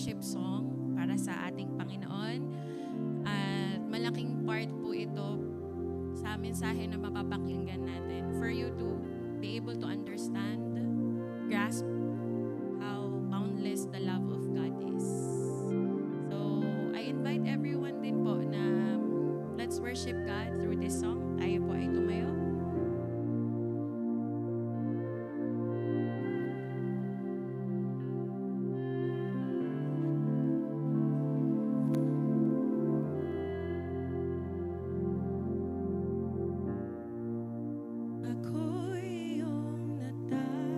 worship song para sa ating Panginoon. At malaking part po ito sa mensahe na mapapakinggan natin for you to be able to understand, grasp how boundless the love of God is. So, I invite everyone din po na let's worship God through this song. Tayo po ay tumayo. Ako'y iyong natagpuan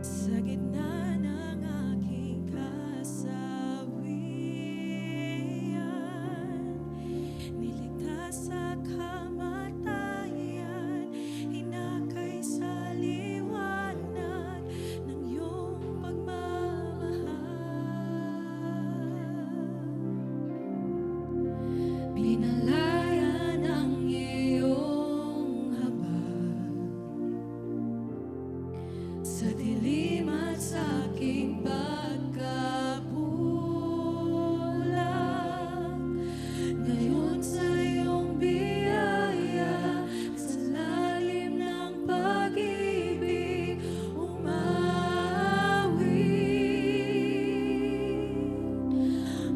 sa gitna ng aking kasawian. Niligtas sa kamatayan, hinakay sa liwanag ng iyong pagmamahal. Pinalaya ng iyong habag sa dilim at sa aking pagkabulag. Ngayon sa iyong biyaya, sa lalim ng pag-ibig umawit.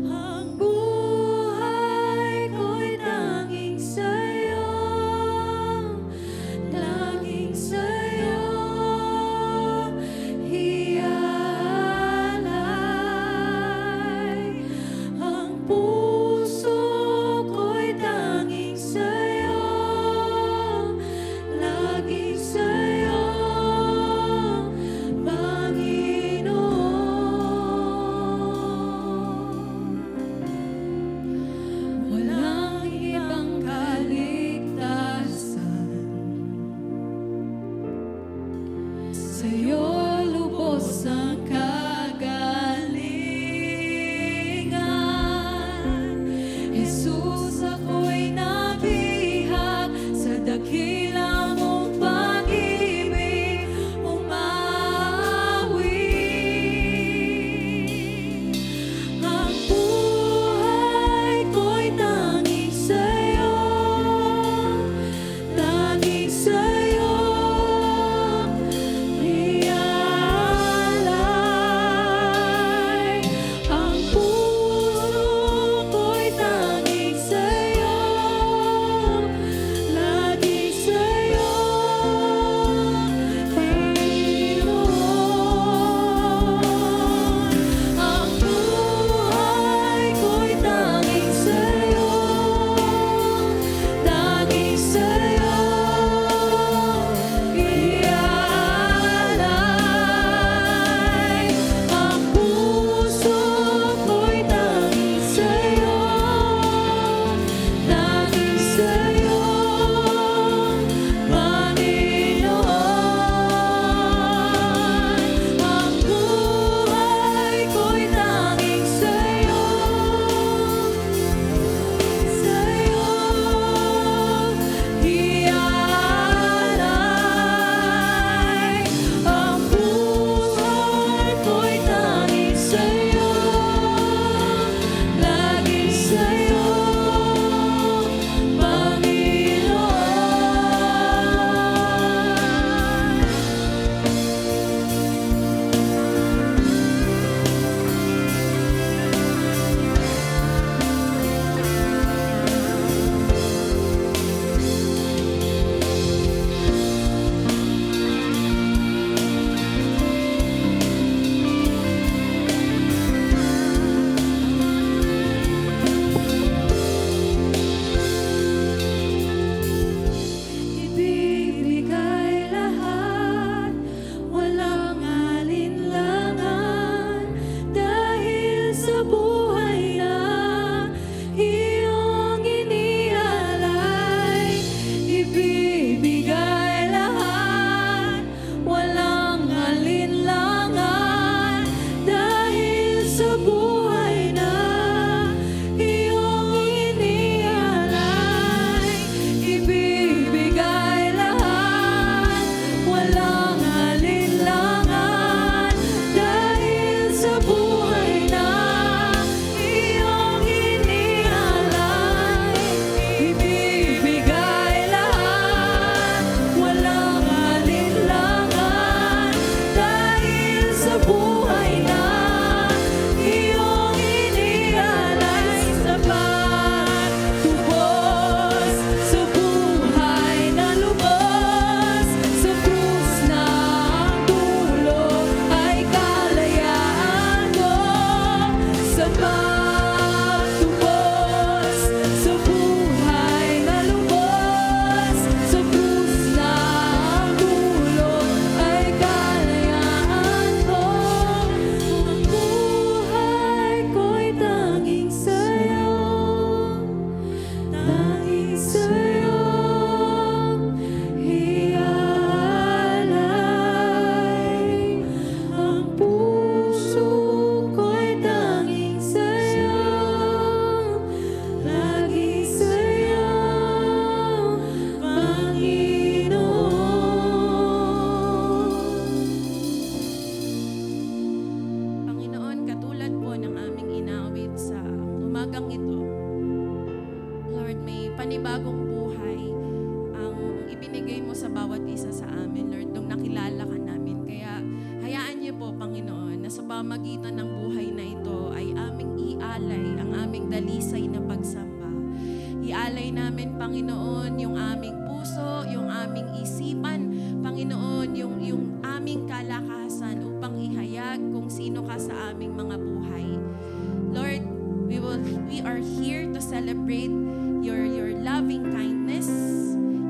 Ang buhay ko'y tanging sa'yo, laging sa'yo iaalay. na sa pamagitan ng buhay na ito ay aming ialay ang aming dalisay na pagsamba. Ialay namin, Panginoon, yung aming puso, yung aming isipan, Panginoon, yung aming kalakasan upang ihayag kung sino ka sa aming mga buhay. Lord, we are here to celebrate your loving kindness,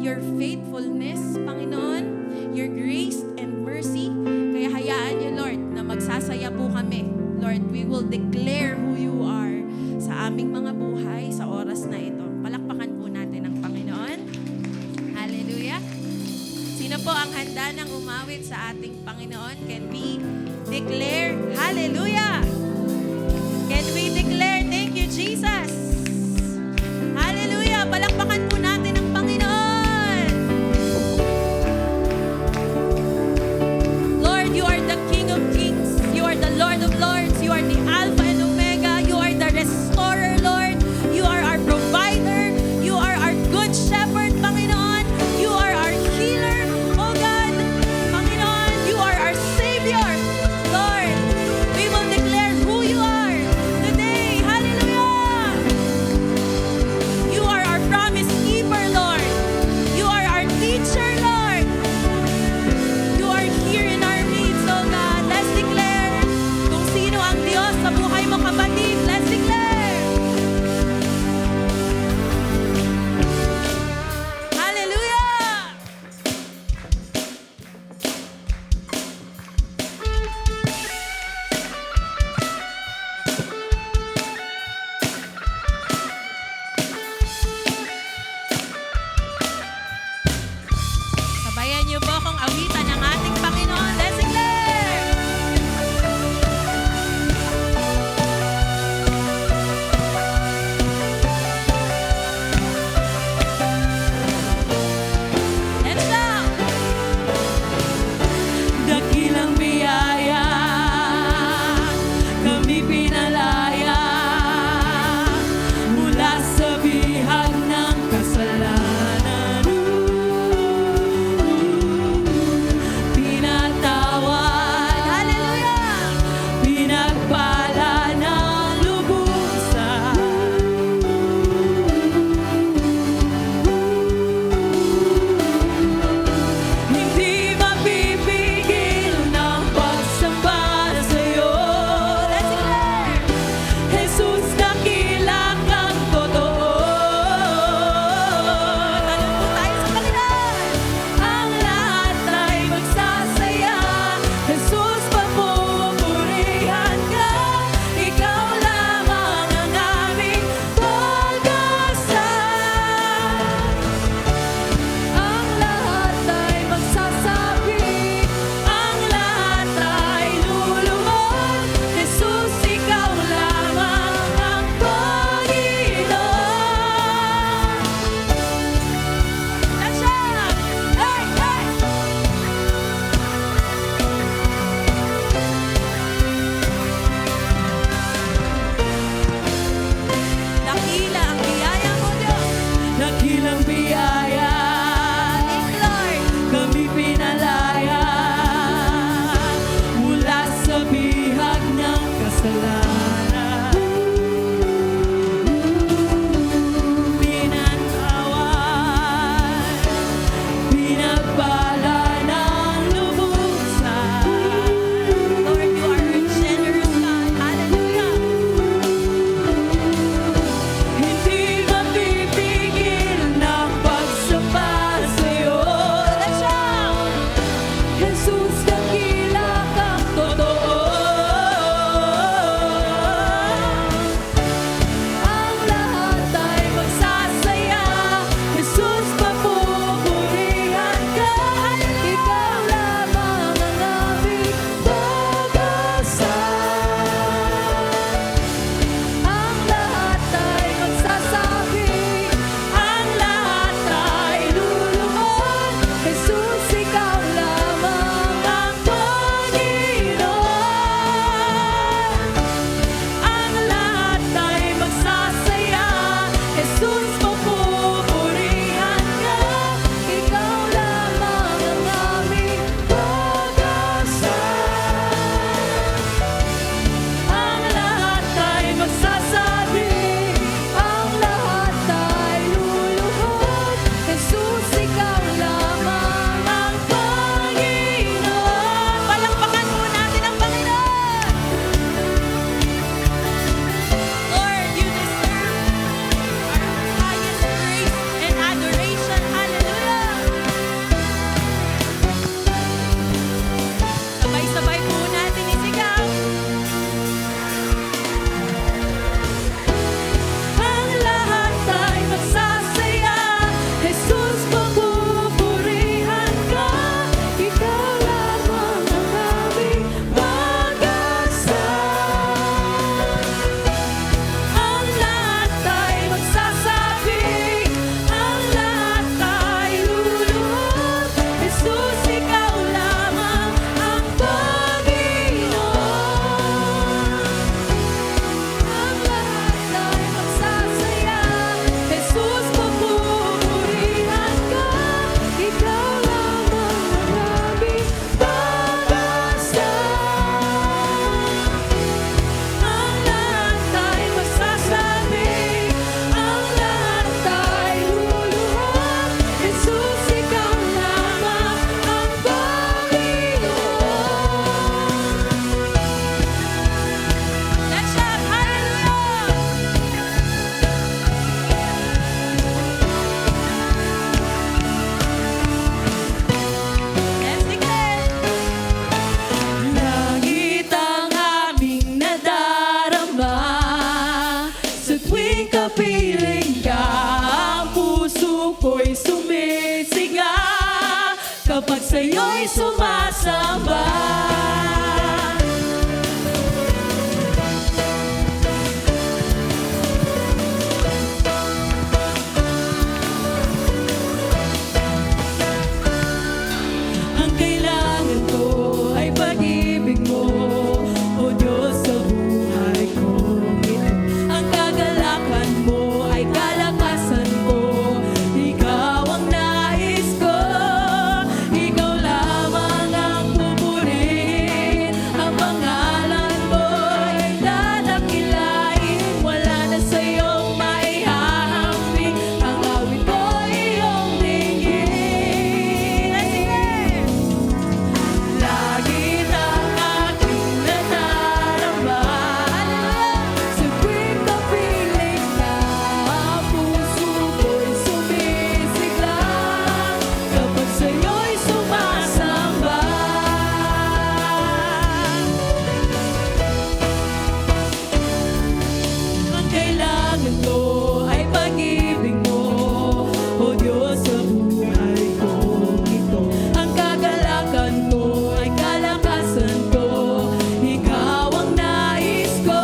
your faithfulness, Panginoon, your grace and mercy. Kaya hayaan niyo, Lord, na magsasaya po kami. Lord, we will declare who you are sa aming mga buhay sa oras na ito. Palakpakan po natin ang Panginoon. Hallelujah. Sino po ang handa ng umawit sa ating Panginoon? Can we declare hallelujah? Can we declare thank you, Jesus? Hallelujah! Palakpakan po natin ang Panginoon. Lord, you are the King of Kings. You are the Lord of Lords. You are the Alpha and Omega. You are the Restorer, Lord. You are our provider. You are our good shepherd, Panginoon. You are our healer, oh God. Panginoon, you are our Savior. Lord, we will declare who you are today. sa'yo'y sumasamba. Ang kailangan ko ay pag-ibig mo, O Diyos, sa buhay kong ito. Ang kagalakan mo ay kalakasan ko, Ikaw ang nais ko. Ikaw lamang ang pupurihin, ang pangalan mo ay dadakilain. Wala na sa'yong maihahambing, ang awit ko iyong dinggin. Lagi ang aking nadarama, sa tuwing kapiling ka, ang puso ko'y sumisigla kapag sa'yo'y sumasamba. Ang kailangan ko ay pag-ibig mo, O Diyos, sa buhay kong ito. Ang kagalakan ko ay kalakasan ko, Ikaw ang nais ko.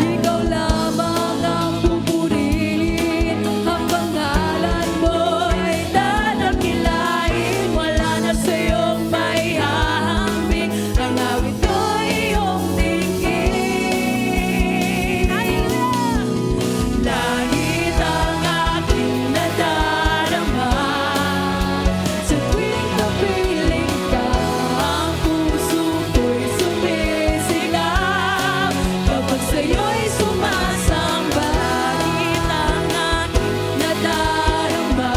Ikaw lamang ang pupurihin, ang pangalan mo ay dadakilain. Wala na sa'yong maihahambing, ang awit ko iyong dinggin. Langit ang aking nadarama, sa tuwing kapiling ka, ang puso ko'y sumisigaw kapag sa'yo'y sumasamba. Langit ang aking nadarama,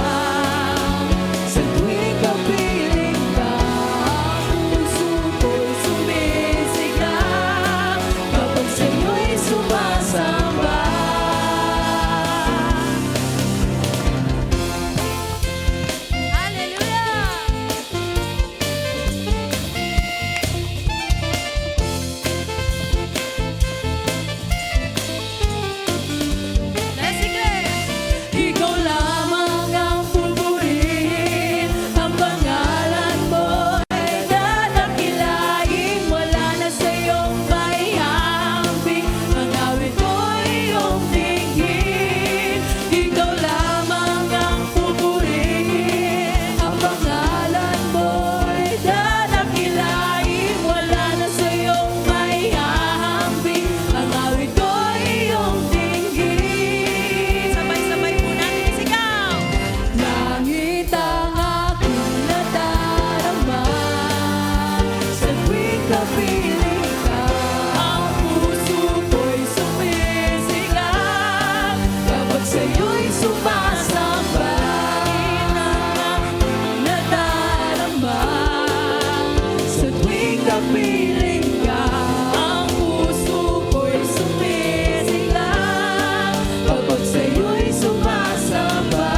sa tuwing kapiling ka, ang puso ko'y sumisigaw kapag sa'yo'y sumasamba. Ikaw lamang ang pupurihin, ang pangalan mo ay dadakilain. Wala na sa'yong maihahambing, ang awit ko iyong dinggin. Ikaw lamang ang pupurihin, ang pangalan mo ay dadakilain. Wala na sa'yong maihahambing, ang awit ko iyong dinggin. Sabay-sabay po natin isigaw. Langit ang aking nadarama, sa tuwing kapiling ka, ang puso ko'y sumisigaw kapag sa'yo'y sumasamba. Langit ang aking nadarama, sa tuwing kapiling ka, ang puso ko'y sumisigaw kapag sa'yo'y sumasamba.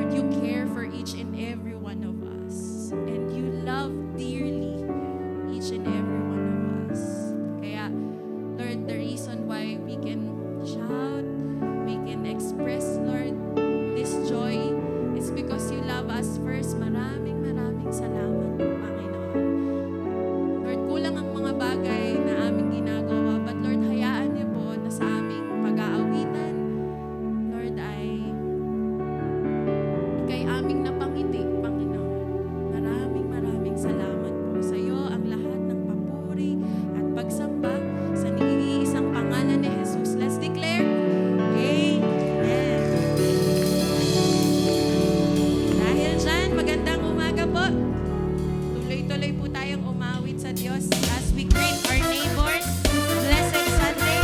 Lord, you care for each and every one of us. And you love dearly each and every one of us. Kaya, Lord, the reason why we can shout, we can express, Lord, this joy is because you love us first. Maraming salamat po, Panginoon. Lord, kulang ang mga bagay na aming ginagawa, but Lord, hayaan niyo po na sa aming pag-aawitan, Lord, ay ikay aming napangiti, Panginoon. Maraming salamat po sa iyo ang lahat ng papuri at pagsamba sa nag-iisang pangalan ni Jesus. Let's declare, Amen. Dahil dyan, magandang umaga po. Tuloy-tuloy po tayong umawit sa Diyos as we greet our neighbors. Blessed Sunday.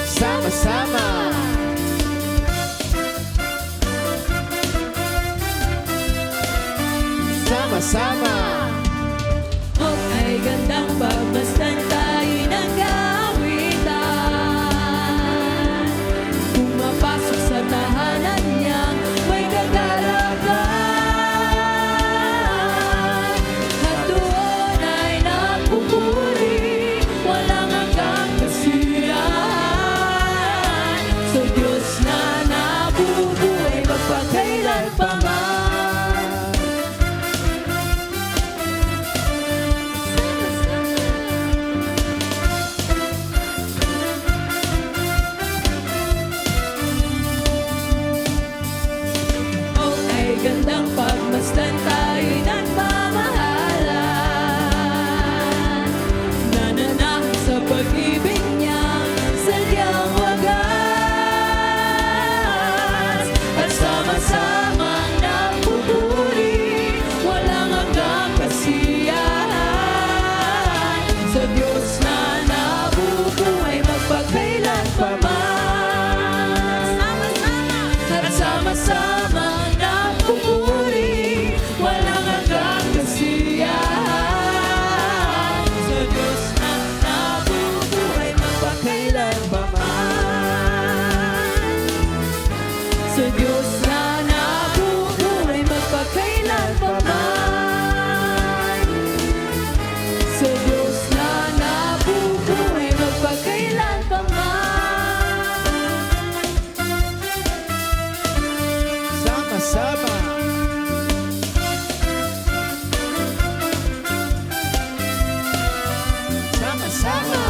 Sama-sama. Sama-sama. Ay gandang pagmasdan tayo ng kawitan. Pumapasok sa tahanan niyang may kagalakan. At doon ay napupuri, walang hanggang kasiyahan. Sa Diyos na nabubuhay magpakailan pa man. Gandang pagmasdan tayo'y nagmamahalan. Nananahan sa pag-ibig niyang sadyang wagas. At sama-samang napupuri, walang hanggang kasiyahan. Sa Diyos na nabubuhay magpakailan pa man. At sama-sama pupuri, walang hanggang kasiyahan. Sa Diyos na nabubuhay magpakailan pa man. Sa Diyos na nabubuhay magpakailan pa man. Sa Diyos na nabubuhay magpakailan pa man. Sama-sama. Sama-sama.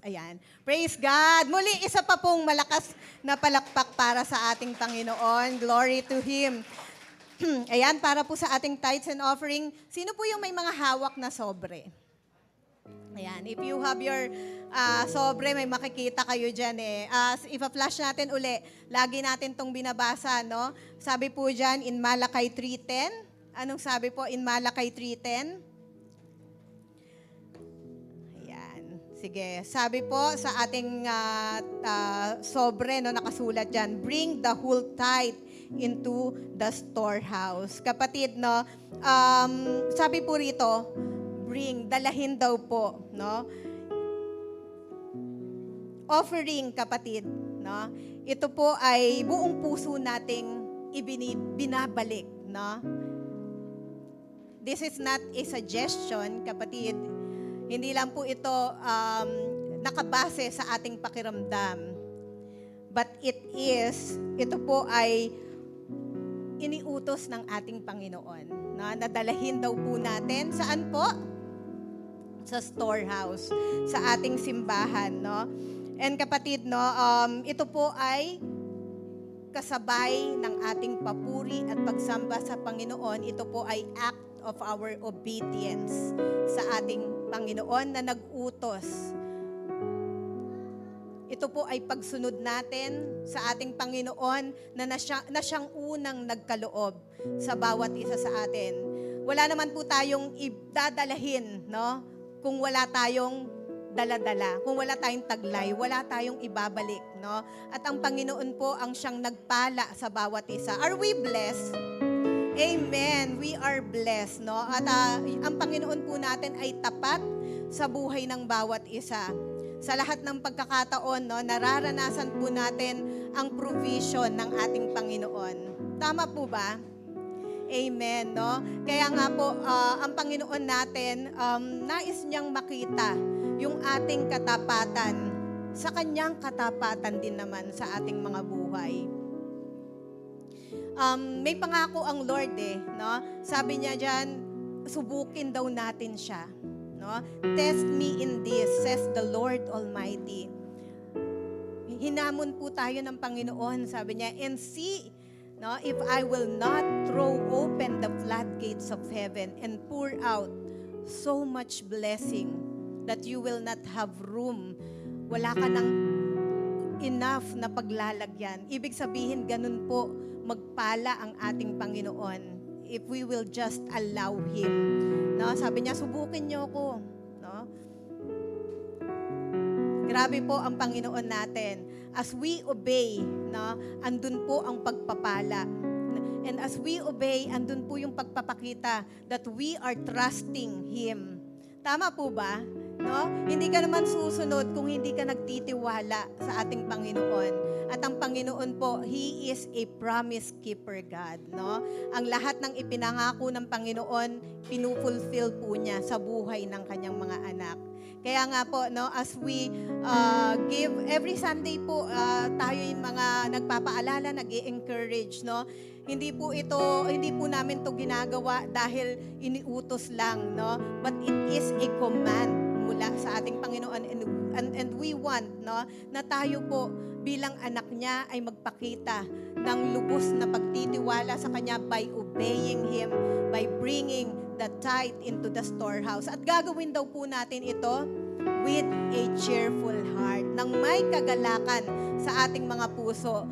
Ayan. Praise God. Muli, isa pa pong malakas na palakpak para sa ating Panginoon. Glory to Him. Ayan, para po sa ating tithes and offering, sino po yung may mga hawak na sobre? Ayan, if you have your sobre, may makikita kayo dyan eh. Ipa-flash natin uli. Lagi natin tong binabasa, no? Sabi po dyan, in Malakay 3:10. Anong sabi po in Malakay 3:10? Sige, sabi po sa ating sobre, no, nakasulat dyan, bring the whole tithe into the storehouse. Kapatid, no, sabi po rito, bring, dalahin daw po, no. Offering, kapatid, no, ito po ay buong puso nating binabalik, no. This is not a suggestion, kapatid. Hindi lang po ito nakabase sa ating pakiramdam. But ito po ay iniutos ng ating Panginoon. No? Nadalahin daw po natin. Saan po? Sa storehouse, sa ating simbahan. No? And kapatid, no, ito po ay kasabay ng ating papuri at pagsamba sa Panginoon. Ito po ay act of our obedience sa ating Panginoon na nag-utos. Ito po ay pagsunod natin sa ating Panginoon na siyang unang nagkaloob sa bawat isa sa atin. wala naman po tayong idadalahin, no? Kung wala tayong dala-dala, kung wala tayong taglay, wala tayong ibabalik, no? At ang Panginoon po ang siyang nagpala sa bawat isa. Are we blessed? Amen. We are blessed, no? At ang Panginoon po natin ay tapat sa buhay ng bawat isa. Sa lahat ng pagkakataon, no, nararanasan po natin ang provision ng ating Panginoon. Tama po ba? Amen, no? Kaya nga po, ang Panginoon natin, nais niyang makita yung ating katapatan sa kanyang katapatan din naman sa ating mga buhay. May pangako ang Lord no? Sabi niya diyan, subukin daw natin siya, no? Test me in this, says the Lord Almighty. Hinamon po tayo ng Panginoon, sabi niya, and see, no, if I will not throw open the floodgates of heaven and pour out so much blessing that you will not have room. Wala ka ng enough na paglalagyan. Ibig sabihin, ganun po magpala ang ating Panginoon if we will just allow Him. No, sabi niya, subukin niyo ako. No? Grabe po ang Panginoon natin. As we obey, no, andun po ang pagpapala. And as we obey, andun po yung pagpapakita that we are trusting Him. Tama po ba? No? Hindi ka naman susunod kung hindi ka nagtitiwala sa ating Panginoon. At ang Panginoon po, He is a promise keeper God. No? Ang lahat ng ipinangako ng Panginoon, pinufulfill po niya sa buhay ng kanyang mga anak. Kaya nga po, no, as we give every Sunday po, tayo yung mga nagpapaalala, nag-i-encourage, no? Hindi po namin to ginagawa dahil iniutos lang, no? But it is a command mula sa ating Panginoon, and we want, no, na tayo po bilang anak niya ay magpakita ng lubos na pagtitiwala sa kanya by obeying Him, by bringing the tithe into the storehouse. At gagawin daw po natin ito with a cheerful heart, nang may kagalakan sa ating mga puso.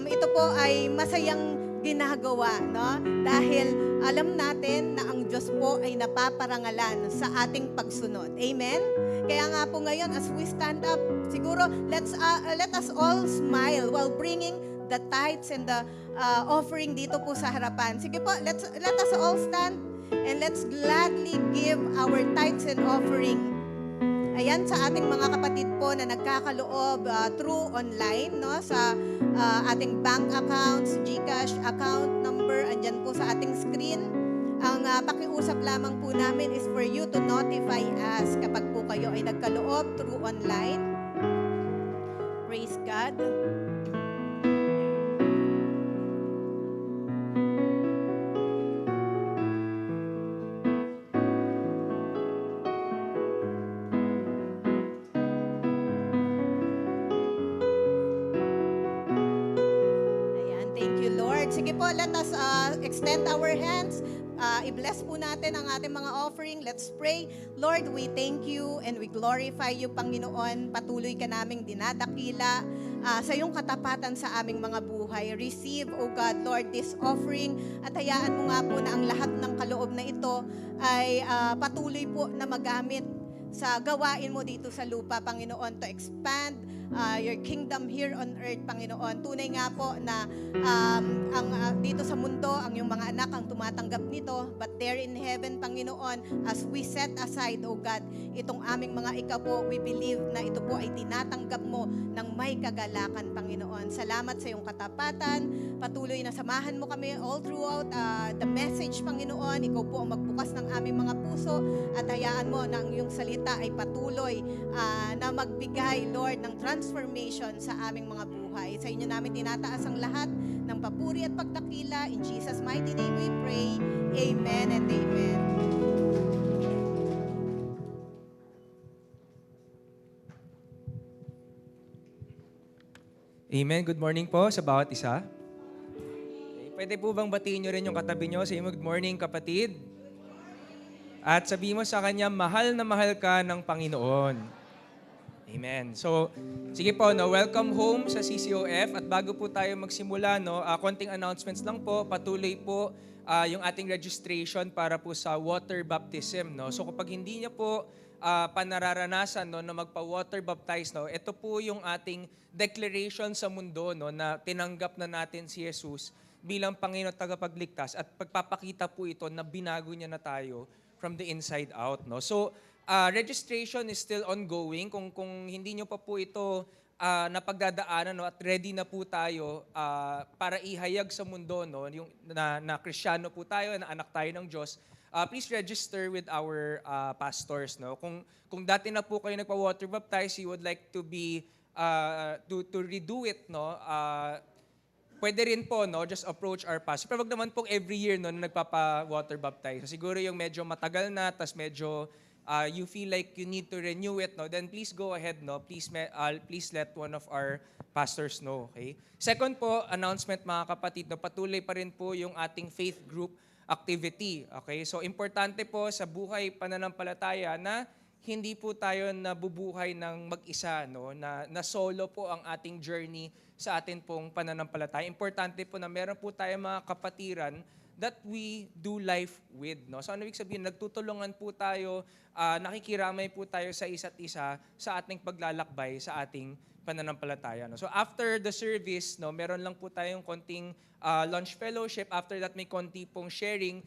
Ito po ay masayang ginagawa, no? Dahil alam natin na ang Diyos po ay napaparangalan sa ating pagsunod. Amen? Kaya nga po ngayon, as we stand up, siguro let us all smile while bringing the tithes and the offering dito po sa harapan. Sige po, let us all stand and let's gladly give our tithes and offering. Ayan, sa ating mga kapatid po na nagkakaloob through online, no, sa ating bank accounts, GCash account number, andyan po sa ating screen. Ang pakiusap lamang po namin is for you to notify us kapag po kayo ay nagkaloob through online. Praise God. Sige po, let us extend our hands. I-bless po natin ang ating mga offering. Let's pray. Lord, we thank you and we glorify you, Panginoon. Patuloy ka naming dinadakila sa iyong katapatan sa aming mga buhay. Receive, O God, Lord, this offering. At hayaan mo nga po na ang lahat ng kaloob na ito ay patuloy po na magamit sa gawain mo dito sa lupa, Panginoon, to expand your kingdom here on earth, Panginoon. Tunay nga po na dito sa mundo, ang iyong mga anak ang tumatanggap nito, but there in heaven, Panginoon, as we set aside, O God, itong aming mga ikaw po, we believe na ito po ay tinatanggap mo ng may kagalakan, Panginoon. Salamat sa iyong katapatan. Patuloy na samahan mo kami all throughout the message, Panginoon. Ikaw po ang magbukas ng aming mga puso at hayaan mo na ang iyong salita ay patuloy na magbigay, Lord, ng transformation sa aming mga buhay. Sa inyo namin tinataas ang lahat ng papuri at pagdakila. In Jesus' mighty name we pray. Amen and amen. Amen. Good morning po sa bawat isa. Okay, pwede po bang batiin nyo rin yung katabi nyo? Say mo, good morning kapatid. At sabihin mo sa kanya, mahal na mahal ka ng Panginoon. Amen. So, sige po, no, welcome home sa CCOF. At bago po tayo magsimula, no, konting announcements lang po. Patuloy po yung ating registration para po sa water baptism. No? So kapag hindi niya po panararanasan no, na magpa-water baptize, no, ito po yung ating declaration sa mundo no, na tinanggap na natin si Jesus bilang Panginoon at tagapagligtas at pagpapakita po ito na binago niya na tayo from the inside out. No? So, registration is still ongoing. Kung hindi nyo pa po ito napagdadaanan no, at ready na po tayo para ihayag sa mundo no, yung, na Kristiyano po tayo, na anak tayo ng Diyos, please register with our pastors. No? Kung dati na po kayo nagpa-water baptize, you would like to be to redo it, no? Pwede rin po, no, just approach our pastor. Pero wag naman pong every year no, na nagpapa-water baptize. So, siguro yung medyo matagal na, tas medyo you feel like you need to renew it, no, then please go ahead, no. Please let one of our pastors know, okay? Second po, announcement mga kapatid, no, patuloy pa rin po yung ating faith group activity, okay? So importante po sa buhay pananampalataya na hindi po tayo nabubuhay ng mag-isa, no, na solo po ang ating journey sa atin pong pananampalataya. Importante po na meron po tayo mga kapatiran that we do life with. No? So ano ibig sabihin? Nagtutulungan po tayo, nakikiramay po tayo sa isa't isa sa ating paglalakbay sa ating pananampalataya. No? So after the service, no, meron lang po tayong konting lunch fellowship. After that, may konti pong sharing.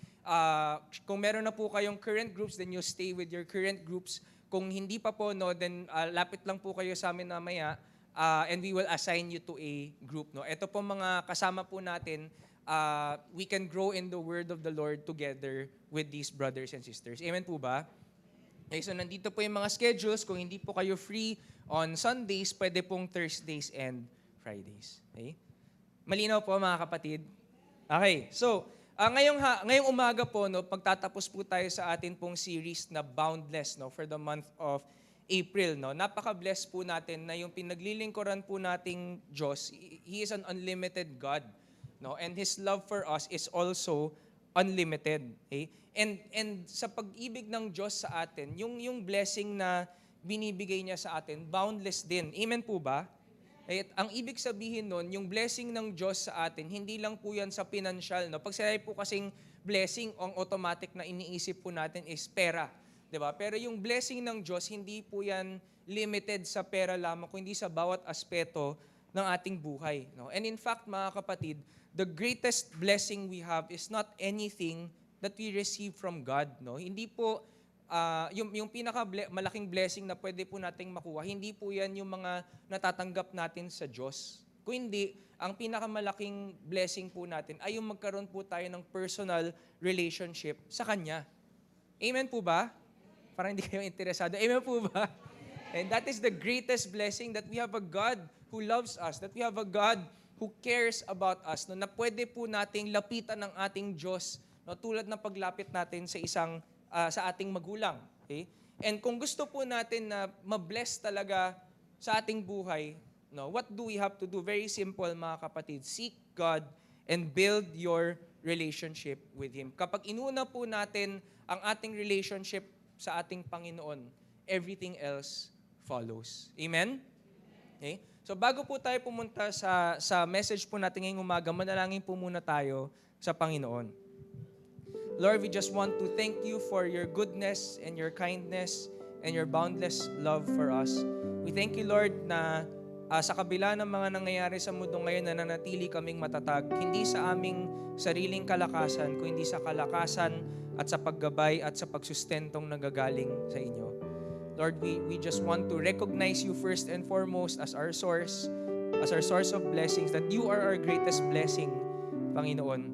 Kung meron na po kayong current groups, then you stay with your current groups. Kung hindi pa po, no, then lapit lang po kayo sa amin mamaya and we will assign you to a group. No? Ito po mga kasama po natin, we can grow in the word of the Lord together with these brothers and sisters. Amen po ba? Okay, so nandito po yung mga schedules. Kung hindi po kayo free on Sundays, pwede pong Thursdays and Fridays. Okay? Malinaw po mga kapatid? Okay, so ngayong umaga po, no, pagtatapos po tayo sa atin pong series na Boundless, no, for the month of April. No? Napaka-bless po natin na yung pinaglilingkuran po nating Diyos, He is an unlimited God. No, and His love for us is also unlimited. Okay? And sa pag-ibig ng Diyos sa atin, yung blessing na binibigay niya sa atin, boundless din. Amen po ba? Ang ibig sabihin nun, yung blessing ng Diyos sa atin, hindi lang po yan sa financial. No? Pag sinabi po kasing blessing, ang automatic na iniisip po natin is pera. Diba? Pero yung blessing ng Diyos, hindi po yan limited sa pera lamang, kundi sa bawat aspeto ng ating buhay. No? And in fact, mga kapatid, the greatest blessing we have is not anything that we receive from God. No? Hindi po, yung malaking blessing na pwede po nating makuha, hindi po yan yung mga natatanggap natin sa Diyos. Kung hindi, ang pinakamalaking blessing po natin ay yung magkaroon po tayo ng personal relationship sa Kanya. Amen po ba? Parang hindi kayo interesado. Amen po ba? And that is the greatest blessing, that we have a God who loves us, that we have a God who cares about us, no, na pwede po nating lapitan ng ating Diyos, no, tulad ng paglapit natin sa ating magulang. Okay? And kung gusto po natin na ma-bless talaga sa ating buhay, no, what do we have to do? Very simple, mga kapatid. Seek God and build your relationship with Him. Kapag inuna po natin ang ating relationship sa ating Panginoon, everything else follows. Amen? Okay? So bago po tayo pumunta sa message po natin ngayong umaga, manalangin po muna tayo sa Panginoon. Lord, we just want to thank you for your goodness and your kindness and your boundless love for us. We thank you, Lord, na sa kabila ng mga nangyayari sa mundo ngayon, na nanatili kaming matatag, hindi sa aming sariling kalakasan, kundi sa kalakasan at sa paggabay at sa pagsustentong nagagaling sa inyo. Lord, we just want to recognize you first and foremost as our source of blessings, that you are our greatest blessing, Panginoon,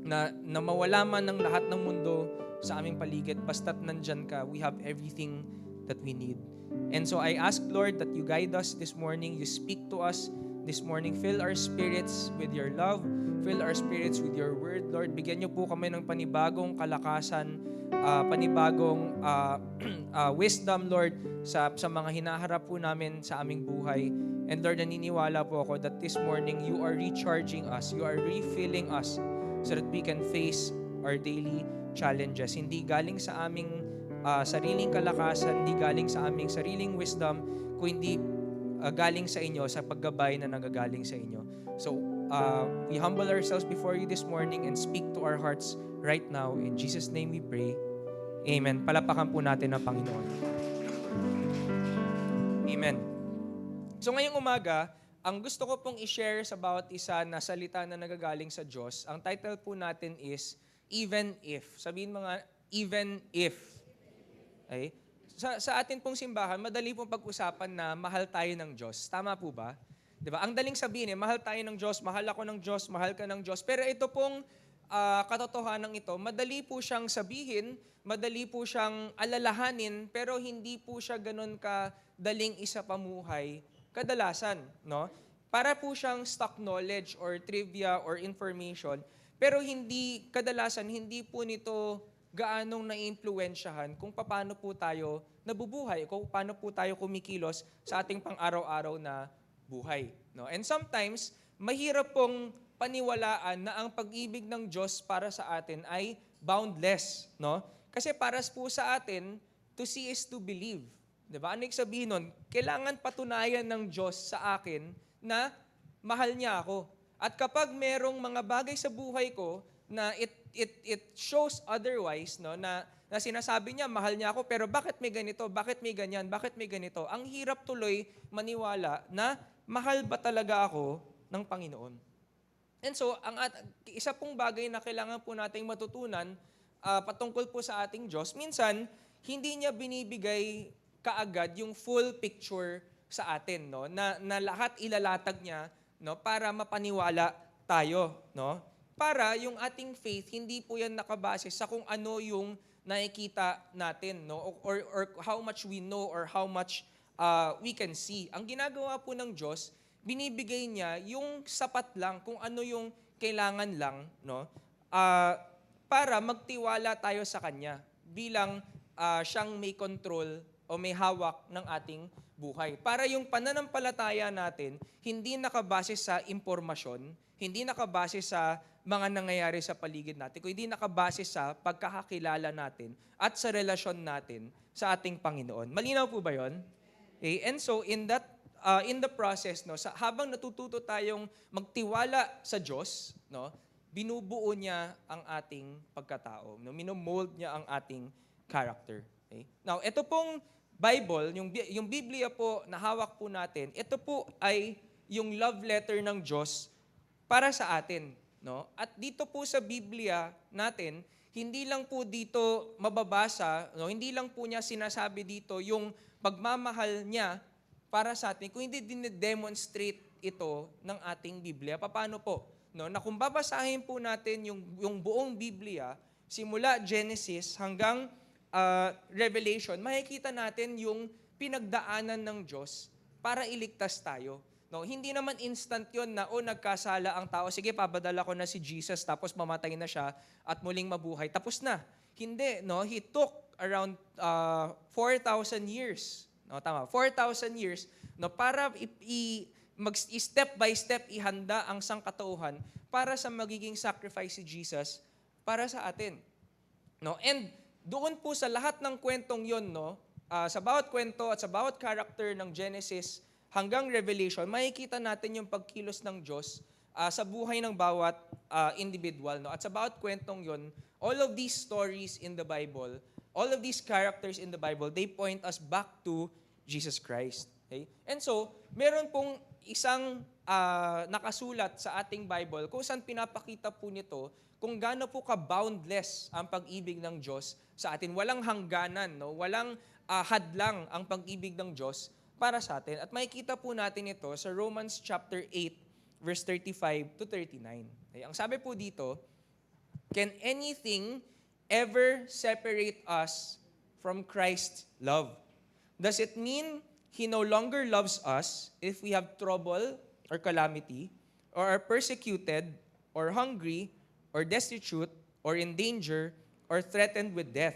na mawala man ng lahat ng mundo sa aming paligid, basta't nandyan ka, we have everything that we need. And so I ask, Lord, that you guide us this morning, you speak to us this morning, fill our spirits with your love, fill our spirits with your word. Lord, bigyan niyo po kami ng panibagong kalakasan, panibagong wisdom, Lord, sa mga hinaharap po namin sa aming buhay. And Lord, naniniwala po ako that this morning you are recharging us, you are refilling us so that we can face our daily challenges. Hindi galing sa aming sariling kalakasan, hindi galing sa aming sariling wisdom, kung hindi galing sa inyo, sa paggabay na nagagaling sa inyo. So, we humble ourselves before you this morning and speak to our hearts right now. In Jesus' name we pray. Amen. Palapakan po natin ang Panginoon. Amen. So ngayong umaga, ang gusto ko pong i-share sa bawat isa na salita na nagagaling sa Diyos, ang title po natin is, Even If. Sabihin mga, Even If. Okay? Sa atin pong simbahan, madali pong pag-usapan na mahal tayo ng Diyos. Tama po ba? Diba? Ang daling sabihin, mahal tayo ng Diyos, mahal ako ng Diyos, mahal ka ng Diyos. Pero ito pong katotohanan ito, madali po siyang sabihin, madali po siyang alalahanin, pero hindi po siya ganun kadaling isa pamuhay kadalasan, no? Para po siyang stock knowledge or trivia or information, pero kadalasan, hindi po nito gaanong naiimpluwensyahan kung paano po tayo nabubuhay, kung paano po tayo kumikilos sa ating pang-araw-araw na buhay, no? And sometimes, mahirap pong paniwalaan na ang pag-ibig ng Diyos para sa atin ay boundless, no? Kasi para po sa atin, to see is to believe. Diba? Ano yung sabihin nun? Kailangan patunayan ng Diyos sa akin na mahal niya ako. At kapag merong mga bagay sa buhay ko na it shows otherwise, no, na sinasabi niya, mahal niya ako, pero bakit may ganito? Bakit may ganyan? Bakit may ganito? Ang hirap tuloy maniwala na mahal ba talaga ako ng Panginoon? And so, isa pong bagay na kailangan po nating matutunan patungkol po sa ating Diyos, minsan, hindi niya binibigay kaagad yung full picture sa atin, no? Na lahat ilalatag niya, no, para mapaniwala tayo, no? Para yung ating faith hindi po yan nakabase sa kung ano yung nakikita natin, no? Or how much we know or how much we can see. Ang ginagawa po ng Diyos, binibigay niya yung sapat lang, kung ano yung kailangan lang, no? Para magtiwala tayo sa Kanya bilang siyang may control o may hawak ng ating buhay. Para yung pananampalataya natin, hindi nakabase sa impormasyon, hindi nakabase sa mga nangyayari sa paligid natin, kundi nakabase sa pagkakakilala natin at sa relasyon natin sa ating Panginoon. Malinaw po ba yun? Okay? And so, in the process, no, habang natututo tayong magtiwala sa Diyos, no, binubuo niya ang ating pagkatao. No? Minomold niya ang ating character. Okay? Now, ito pong Bible, yung Biblia po na hawak po natin, ito po ay yung love letter ng Diyos para sa atin. No? At dito po sa Biblia natin, hindi lang po dito mababasa, no? Hindi lang po niya sinasabi dito yung pagmamahal niya para sa atin, kung hindi din-demonstrate ito ng ating Biblia. Paano po? No? Na kung babasahin po natin yung buong Biblia, simula Genesis hanggang Revelation, makikita natin yung pinagdaanan ng Diyos para iligtas tayo. No, hindi naman instant yon na nagkasala ang tao, sige papadala ko na si Jesus tapos mamatay na siya at muling mabuhay. Tapos na. Hindi, no? He took around 4,000 years. No, tama, 4,000 years, no, para step by step ihanda ang sangkatauhan para sa magiging sacrifice si Jesus para sa atin. No, and doon po sa lahat ng kwentong yon, no, sa bawat kwento at sa bawat character ng Genesis hanggang Revelation, makikita natin yung pagkilos ng Diyos sa buhay ng bawat individual. No? At sa bawat kwentong yon, all of these stories in the Bible, all of these characters in the Bible, they point us back to Jesus Christ. Okay? And so, meron pong isang nakasulat sa ating Bible kung saan pinapakita po nito kung gaano po ka-boundless ang pag-ibig ng Diyos sa atin. Walang hangganan, no? Walang hadlang ang pag-ibig ng Diyos para sa atin. At makikita po natin ito sa Romans chapter 8, verse 35 to 39. Okay? Ang sabi po dito, can anything ever separate us from Christ's love? Does it mean He no longer loves us if we have trouble or calamity, or are persecuted, or hungry, or destitute, or in danger, or threatened with death?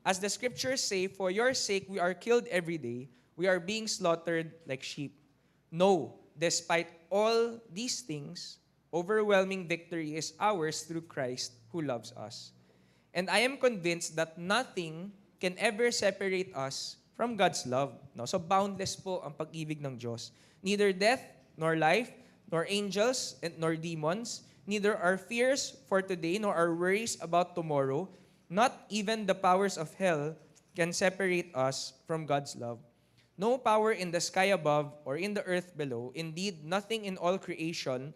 As the scriptures say, for your sake we are killed every day, we are being slaughtered like sheep. No, despite all these things, overwhelming victory is ours through Christ who loves us. And I am convinced that nothing can ever separate us from God's love. No? So boundless po ang pag-ibig ng Diyos. Neither death, nor life, nor angels, nor demons, neither our fears for today, nor our worries about tomorrow, not even the powers of hell can separate us from God's love. No power in the sky above or in the earth below, indeed nothing in all creation,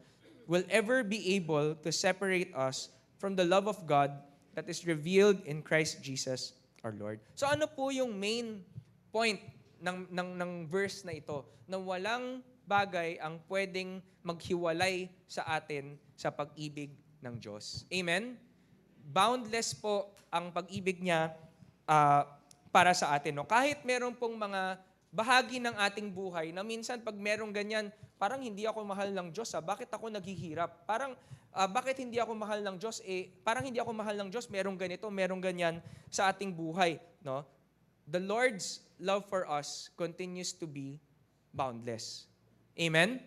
will ever be able to separate us from the love of God that is revealed in Christ Jesus our Lord. So ano po yung main point ng verse na ito? Na walang bagay ang pwedeng maghiwalay sa atin sa pag-ibig ng Diyos. Amen? Boundless po ang pag-ibig niya para sa atin. No? Kahit meron pong mga bahagi ng ating buhay na minsan pag merong ganyan, parang hindi ako mahal ng Diyos. Bakit ako naghihirap? Parang bakit hindi ako mahal ng Diyos? Parang hindi ako mahal ng Diyos, merong ganito, merong ganyan sa ating buhay. No? The Lord's love for us continues to be boundless. Amen?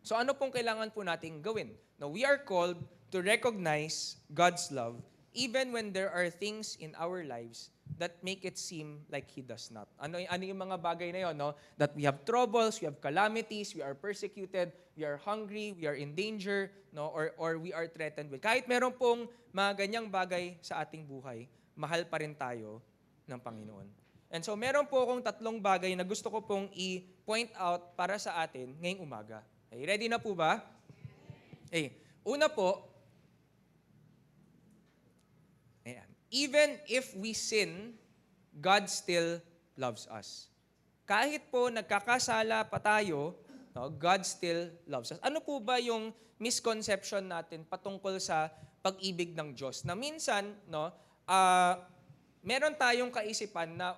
So ano pong kailangan po nating gawin? Now, we are called to recognize God's love even when there are things in our lives that make it seem like He does not. Ano yung mga bagay na yun, no? That we have troubles, we have calamities, we are persecuted, we are hungry, we are in danger, no? Or we are threatened with. Kahit meron pong mga ganyang bagay sa ating buhay, mahal pa rin tayo ng Panginoon. And so meron po akong 3 bagay na gusto ko pong i-point out para sa atin ngayong umaga. Okay, ready na po ba? Una po, ayan. Even if we sin, God still loves us. Kahit po nagkakasala pa tayo, no, God still loves us. Ano po ba yung misconception natin patungkol sa pag-ibig ng Diyos? Na minsan, no, meron tayong kaisipan na,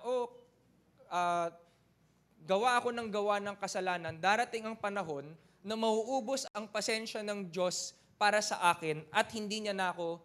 gawa ako ng gawa ng kasalanan, darating ang panahon na mauubos ang pasensya ng Diyos para sa akin at hindi niya na ako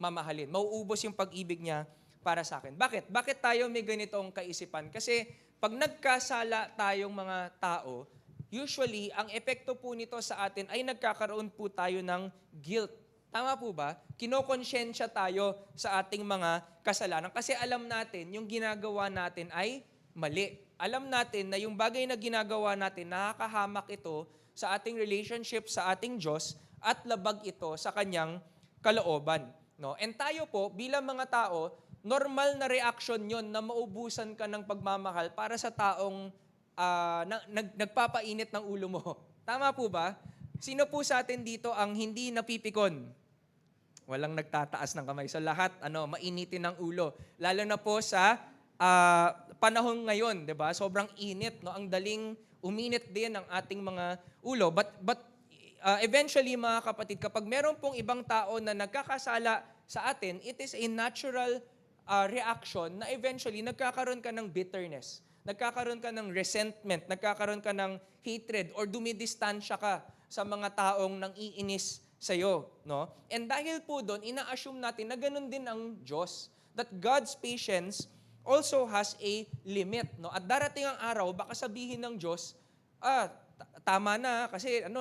mamahalin. Mauubos yung pag-ibig niya para sa akin. Bakit? Bakit tayo may ganitong kaisipan? Kasi pag nagkasala tayong mga tao, usually, ang epekto po nito sa atin ay nagkakaroon po tayo ng guilt. Tama po ba? Kinokonsensya tayo sa ating mga kasalanan kasi alam natin yung ginagawa natin ay mali. Alam natin na yung bagay na ginagawa natin, nakakahamak ito sa ating relationship sa ating Diyos at labag ito sa Kanyang kalooban. No? And tayo po, bilang mga tao, normal na reaction yon na maubusan ka ng pagmamahal para sa taong nagpapainit ng ulo mo. Tama po ba? Sino po sa atin dito ang hindi napipikon? Walang nagtataas ng kamay. So lahat, mainitin ng ulo. Lalo na po sa panahon ngayon, 'di ba? Sobrang init, no? Ang daling uminit din ang ating mga ulo. But eventually, mga kapatid, kapag meron pong ibang tao na nagkakasala sa atin, it is a natural reaction na eventually nagkakaroon ka ng bitterness, nagkakaroon ka ng resentment, nagkakaroon ka ng hatred, or dumidistansya ka sa mga taong nang iinis sa'yo. No? And dahil po doon, ina-assume natin na ganun din ang Diyos. That God's patience also has a limit. No? At darating ang araw, baka sabihin ng Diyos, tama na, kasi 3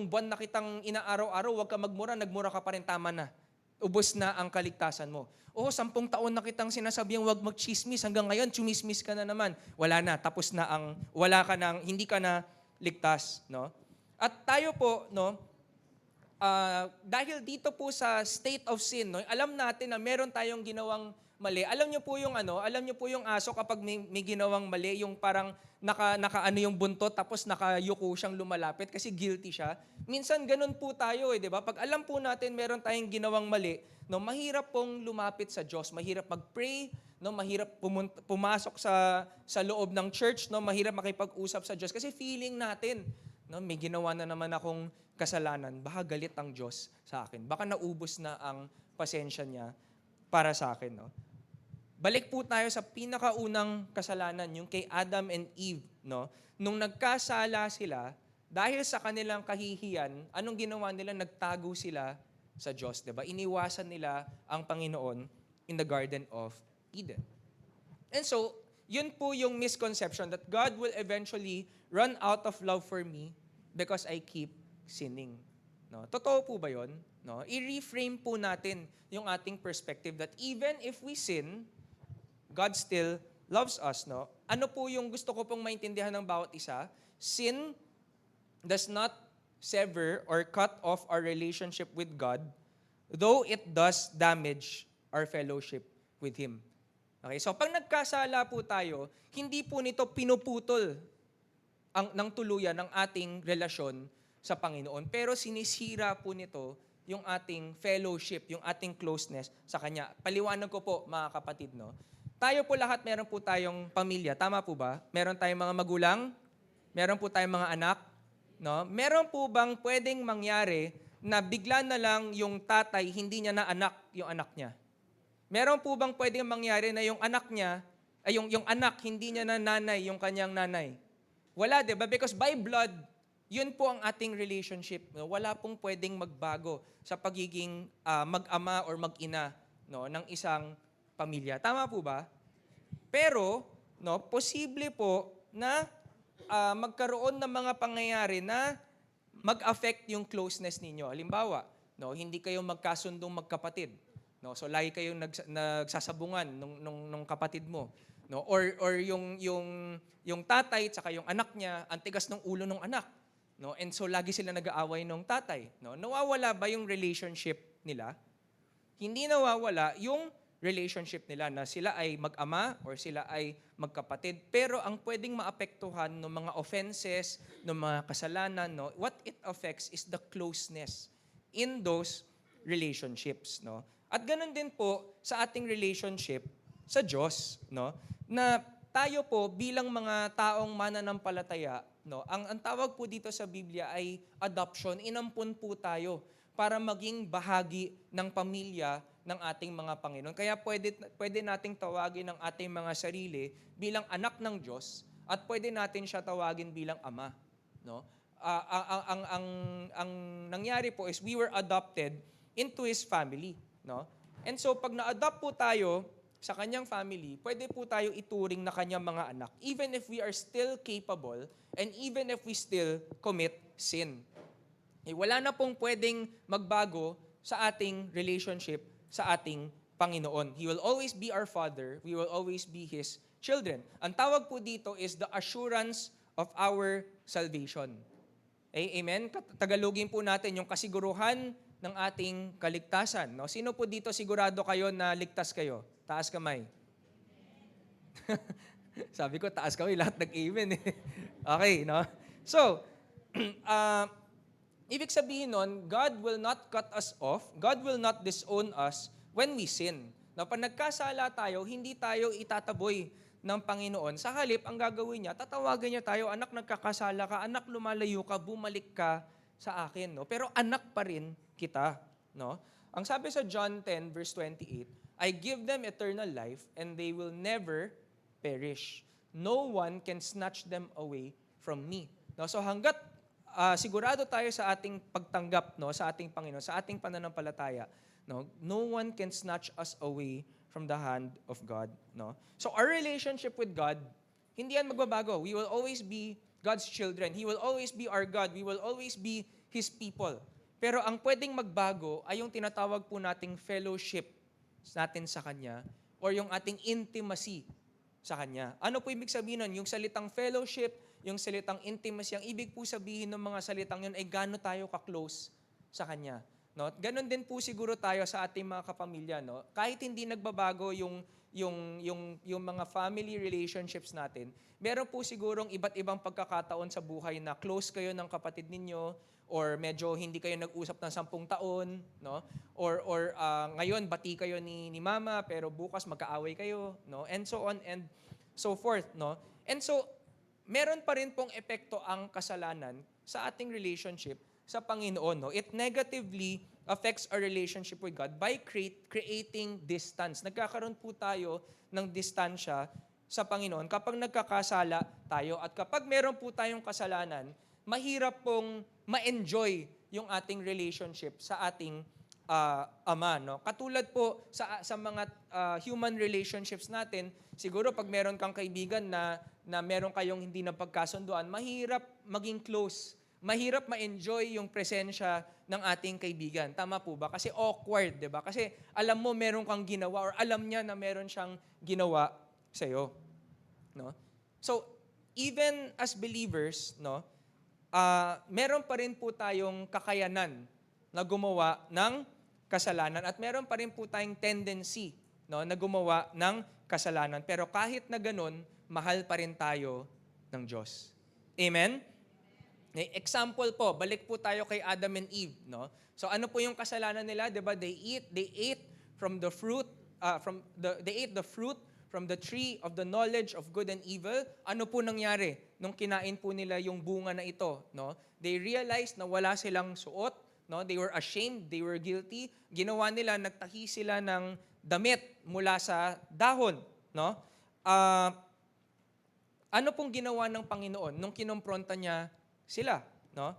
buwan na kitang inaaraw-araw, huwag ka magmura, nagmura ka pa rin, tama na. Ubos na ang kaligtasan mo. 10 taon na kitang sinasabihang huwag magchismis, hanggang ngayon, chumismis ka na naman. Wala na, tapos na hindi ka na ligtas. No? At tayo po, no, dahil dito po sa state of sin, no, alam natin na meron tayong ginawang mali. Alam niyo po yung aso kapag may ginawang mali, yung parang naka yung buntot tapos nakayuko siyang lumalapit kasi guilty siya. Minsan ganun po tayo, 'di ba? Pag alam po natin meron tayong ginawang mali, no, mahirap pong lumapit sa Diyos, mahirap mag-pray, no, mahirap pumasok sa loob ng church, no, mahirap makipag-usap sa Diyos kasi feeling natin, no, may ginawa na naman akong kasalanan, baka galit ang Diyos sa akin. Baka naubos na ang pasensya niya para sa akin, no? Balik po tayo sa pinakaunang kasalanan, yung kay Adam and Eve, no? Nung nagkasala sila, dahil sa kanilang kahihiyan, anong ginawa nila? Nagtago sila sa Diyos, 'di ba? Iniwasan nila ang Panginoon in the Garden of Eden. And so, yun po yung misconception that God will eventually run out of love for me because I keep sinning. No? Totoo po ba yun? No? I-reframe po natin yung ating perspective that even if we sin, God still loves us, no? Ano po yung gusto ko pong maintindihan ng bawat isa? Sin does not sever or cut off our relationship with God, though it does damage our fellowship with Him. Okay, so pag nagkasala po tayo, hindi po nito pinuputol ng tuluyan ng ating relasyon sa Panginoon, pero sinisira po nito yung ating fellowship, yung ating closeness sa Kanya. Paliwanag ko po, mga kapatid, no? Tayo po lahat, meron po tayong pamilya. Tama po ba? Meron tayong mga magulang, meron po tayong mga anak, no? Meron po bang pwedeng mangyari na bigla na lang yung tatay, hindi niya na anak yung anak niya? Meron po bang pwedeng mangyari na yung anak niya, ay yung anak, hindi niya na nanay yung kanyang nanay? Wala, di ba? Because by blood, yun po ang ating relationship. No? Wala pong pwedeng magbago sa pagiging mag-ama or mag-ina, no, ng isang pamilya. Tama po ba? Pero, no, posible po na magkaroon ng mga pangyayari na mag-affect yung closeness ninyo. Halimbawa, no, hindi kayo magkasundong magkapatid. No, so lagi kayong nagsasabungan nung kapatid mo, no? Or yung tatay at saka yung anak niya, ang tigas ng ulo ng anak, no? And so lagi sila nag-aaway ng tatay, no? Nawawala ba yung relationship nila? Hindi nawawala yung relationship nila na sila ay mag-ama or sila ay magkapatid, pero ang pwedeng maapektuhan ng mga offenses, ng mga kasalanan, no? What it affects is the closeness in those relationships, no? At ganun din po sa ating relationship sa Diyos, no? Na tayo po bilang mga taong mananampalataya, no? Ang tawag po dito sa Biblia ay adoption. Inampun po tayo para maging bahagi ng pamilya ng ating mga Panginoon. Kaya pwede nating tawagin ang ating mga sarili bilang anak ng Diyos at pwede natin siya tawagin bilang ama, no? Ang nangyari po is we were adopted into His family, no? And so pag na-adopt po tayo sa kanyang family, pwede po tayo ituring na kanyang mga anak, even if we are still capable and even if we still commit sin. Wala na pong pwedeng magbago sa ating relationship sa ating Panginoon. He will always be our Father. We will always be His children. Ang tawag po dito is the assurance of our salvation. Amen? Tagalogin po natin yung kasiguruhan ng ating kaligtasan. No? Sino po dito sigurado kayo na ligtas kayo? Taas kamay. Sabi ko, taas kamay. Lahat nag-amen. Okay, no? So, ibig sabihin nun, God will not cut us off. God will not disown us when we sin. No, pag nagkasala tayo, hindi tayo itataboy ng Panginoon. Sa halip, ang gagawin niya, tatawagan niya tayo, anak, nagkakasala ka, anak, lumalayo ka, bumalik ka sa akin. No? Pero anak pa rin kita. No? Ang sabi sa John 10 verse 28, I give them eternal life and they will never perish. No one can snatch them away from me. No? So hanggat sigurado tayo sa ating pagtanggap, no, sa ating Panginoon, sa ating pananampalataya, no one can snatch us away from the hand of God. No? So our relationship with God, hindi yan magbabago. We will always be God's children. He will always be our God. We will always be His people. Pero ang pwedeng magbago ay yung tinatawag po nating fellowship natin sa Kanya or yung ating intimacy sa Kanya. Ano po ibig sabihin nun? Yung salitang fellowship, yung salitang intimacy, ang ibig po sabihin ng mga salitang yun ay gaano tayo ka-close sa Kanya. No? Ganon din po siguro tayo sa ating mga kapamilya. No? Kahit hindi nagbabago yung mga family relationships natin, meron po sigurong iba't ibang pagkakataon sa buhay na close kayo ng kapatid ninyo or medyo hindi kayo nag-usap ng 10 taon, no? Or ngayon bati kayo ni mama pero bukas magkaaway kayo, no? And so on and so forth, no? And so meron pa rin pong epekto ang kasalanan sa ating relationship sa Panginoon, no? It negatively affects our relationship with God by creating distance. Nagkakaroon po tayo ng distansya sa Panginoon kapag nagkakasala tayo at kapag meron po tayong kasalanan, mahirap pong ma-enjoy yung ating relationship sa ating Ama. No? Katulad po sa mga human relationships natin, siguro pag meron kang kaibigan na meron kayong hindi na pagkasunduan, mahirap maging close. Mahirap ma-enjoy yung presensya ng ating kaibigan. Tama po ba? Kasi awkward, di ba? Kasi alam mo meron kang ginawa or alam niya na meron siyang ginawa sa'yo. No? So, even as believers, no, meron pa rin po tayong kakayanan na gumawa ng kasalanan at meron pa rin po tayong tendency, no, na gumawa ng kasalanan. Pero kahit na ganun, mahal pa rin tayo ng Diyos. Amen? Example po, balik po tayo kay Adam and Eve, no? So ano po yung kasalanan nila, 'di ba? They ate from the fruit they ate the fruit from the tree of the knowledge of good and evil. Ano po nangyari nung kinain po nila yung bunga na ito, no? They realized na wala silang suot, no? They were ashamed, they were guilty. Ginawa nila, nagtahi sila ng damit mula sa dahon, no? Ano pong ginawa ng Panginoon nung kinompronta niya sila, no?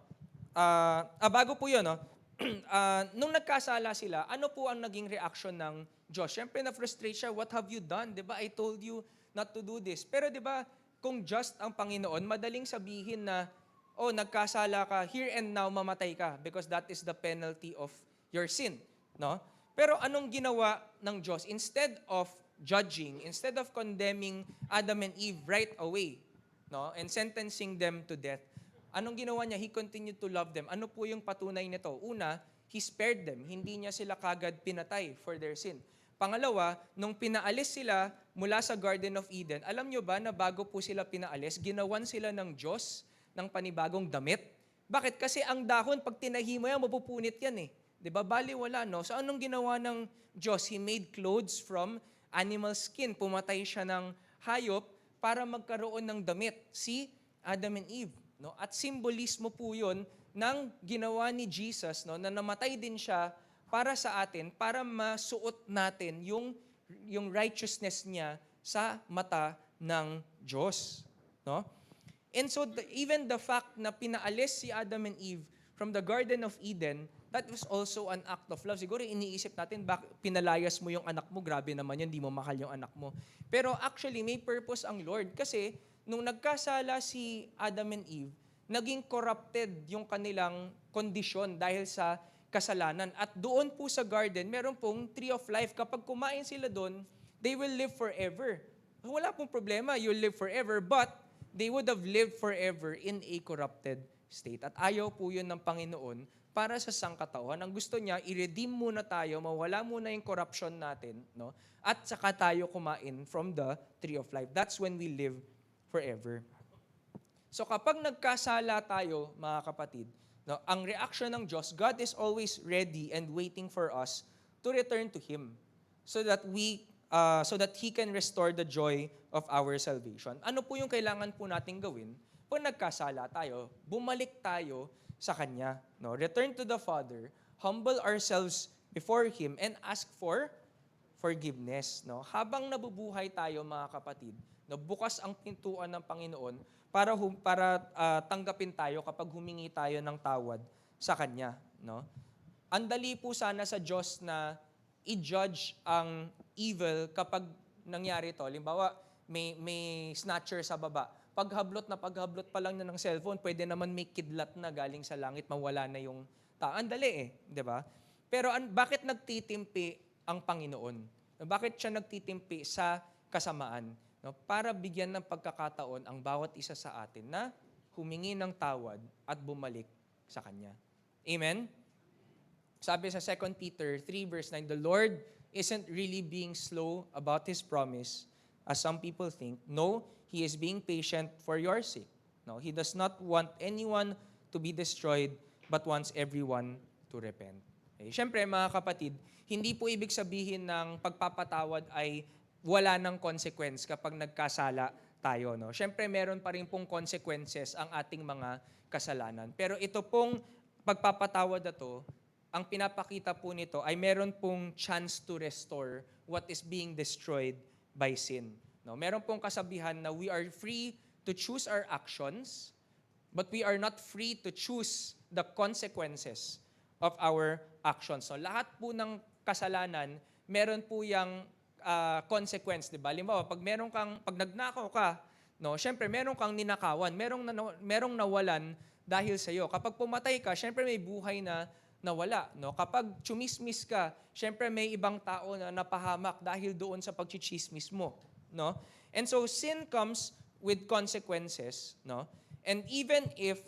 Bago po 'yon, no? Nung nagkasala sila, ano po ang naging reaction ng Diyos? Siyempre na-frustrate siya, what have you done? 'Di ba? I told you not to do this. Pero 'di ba, kung just ang Panginoon, madaling sabihin na, oh, nagkasala ka, here and now mamatay ka because that is the penalty of your sin, no? Pero anong ginawa ng Diyos? Instead of judging, instead of condemning Adam and Eve right away, no, and sentencing them to death, anong ginawa niya? He continued to love them. Ano po yung patunay nito? Una, He spared them. Hindi niya sila kagad pinatay for their sin. Pangalawa, nung pinaalis sila mula sa Garden of Eden, alam nyo ba na bago po sila pinaalis, ginawan sila ng Diyos ng panibagong damit? Bakit? Kasi ang dahon, pag tinahi mo yan, mapupunit yan eh. Diba? Baliwala, no? So anong ginawa ng Diyos? He made clothes from animal skin. Pumatay siya ng hayop para magkaroon ng damit. Si Adam and Eve. No? At simbolismo po yun ng ginawa ni Jesus, no? Na namatay din siya para sa atin, para masuot natin yung righteousness niya sa mata ng Diyos. No? And so even the fact na pinaalis si Adam and Eve from the Garden of Eden, that was also an act of love. Siguro iniisip natin, pinalayas mo yung anak mo, grabe naman yun, di mo mahal yung anak mo. Pero actually, may purpose ang Lord. Kasi nung nagkasala si Adam and Eve, naging corrupted yung kanilang kondisyon dahil sa kasalanan. At doon po sa garden, meron pong tree of life. Kapag kumain sila doon, they will live forever. Wala pong problema, you'll live forever, but they would have lived forever in a corrupted state. At ayaw po yun ng Panginoon para sa sangkatauhan. Ang gusto niya, i-redeem muna tayo, mawala muna yung corruption natin, no? At saka tayo kumain from the tree of life. That's when we live forever. So kapag nagkasala tayo, mga kapatid, no, ang reaction ng Diyos, God is always ready and waiting for us to return to Him so that He can restore the joy of our salvation. Ano po yung kailangan po nating gawin? Pag nagkasala tayo, bumalik tayo sa Kanya. No? Return to the Father, humble ourselves before Him, and ask for forgiveness. No? Habang nabubuhay tayo, mga kapatid, no, bukas ang pintuan ng Panginoon para tanggapin tayo kapag humingi tayo ng tawad sa Kanya. No? Andali po sana sa Diyos na i-judge ang evil kapag nangyari to. Halimbawa, may snatcher sa baba. Paghablot pa lang na ng cellphone, pwede naman may kidlat na galing sa langit, mawala na yung tao. Andali eh, di ba? Pero bakit nagtitimpi ang Panginoon? Bakit siya nagtitimpi sa kasamaan? No? Para bigyan ng pagkakataon ang bawat isa sa atin na humingi ng tawad at bumalik sa Kanya. Amen? Sabi sa 2 Peter 3 verse 9, the Lord isn't really being slow about His promise, as some people think. No, He is being patient for your sake. No, He does not want anyone to be destroyed, but wants everyone to repent. Okay? Siyempre, mga kapatid, hindi po ibig sabihin ng pagpapatawad ay wala ng consequence kapag nagkasala tayo. No? Siyempre, meron pa rin pong consequences ang ating mga kasalanan. Pero ito pong pagpapatawad na to, ang pinapakita po nito ay meron pong chance to restore what is being destroyed by sin. No, meron pong kasabihan na we are free to choose our actions, but we are not free to choose the consequences of our actions. So lahat po ng kasalanan, meron po yung consequence, di ba? Halimbawa, pag nagnakaw ka, no, syempre meron kang ninakawan, merong nawalan dahil sa iyo. Kapag pumatay ka, syempre may buhay na nawala, no? Kapag chumismis ka, syempre may ibang tao na napahamak dahil doon sa pagchichismis mo. no? And so sin comes with consequences, no? And even if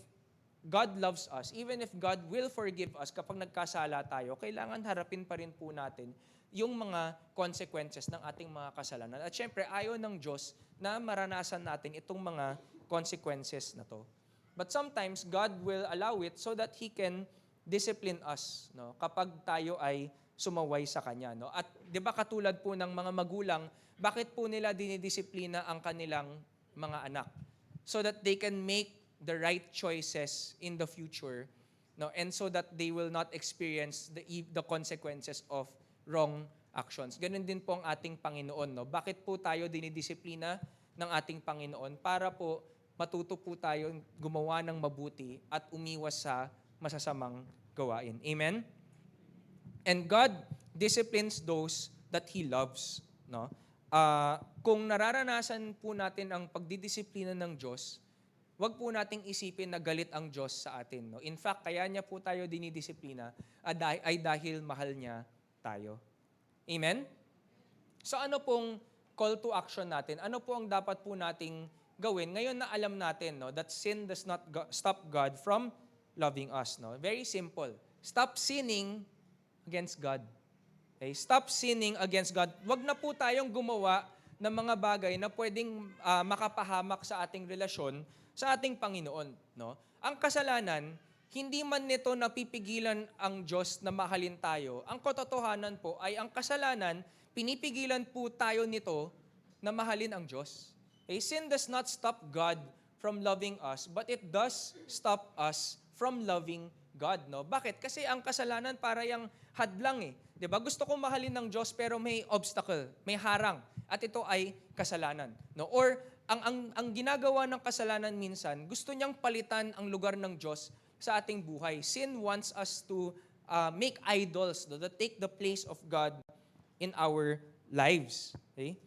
God loves us, even if God will forgive us kapag nagkasala tayo, kailangan harapin pa rin po natin yung mga consequences ng ating mga kasalanan. At syempre, ayaw ng Diyos na maranasan natin itong mga consequences na to. But sometimes, God will allow it so that He can discipline us, no? Kapag tayo ay sumaway sa Kanya, no? At di ba katulad po ng mga magulang, bakit po nila dinidisiplina ang kanilang mga anak? So that they can make the right choices in the future, no, and so that they will not experience the consequences of wrong actions. Ganun din po ang ating Panginoon, no. Bakit po tayo dinidisiplina ng ating Panginoon? Para po matuto po tayo gumawa ng mabuti at umiwas sa masasamang gawain. Amen. And God disciplines those that He loves, no. Kung nararanasan po natin ang pagdidisiplina ng Diyos, wag po nating isipin na galit ang Diyos sa atin. No? In fact, kaya niya po tayo dinidisiplina ay dahil mahal niya tayo. Amen? So ano pong call to action natin? Ano po ang dapat po nating gawin? Ngayon na alam natin, no, that sin does not stop God from loving us. No? Very simple. Stop sinning against God. Okay? Stop sinning against God. Wag na po tayong gumawa ng mga bagay na pwedeng makapahamak sa ating relasyon sa ating Panginoon, no? Ang kasalanan, hindi man nito napipigilan ang Diyos na mahalin tayo. Ang katotohanan po ay ang kasalanan, pinipigilan po tayo nito na mahalin ang Diyos. Okay? Sin does not stop God from loving us, but it does stop us from loving God, no? Bakit? Kasi ang kasalanan para yang hadlang eh. 'Di ba? Gusto kong mahalin ng Diyos pero may obstacle, may harang. At ito ay kasalanan, no? Or ang ginagawa ng kasalanan minsan, gusto niyang palitan ang lugar ng Diyos sa ating buhay. Sin wants us to make idols, no, that take the place of God in our lives. Okay?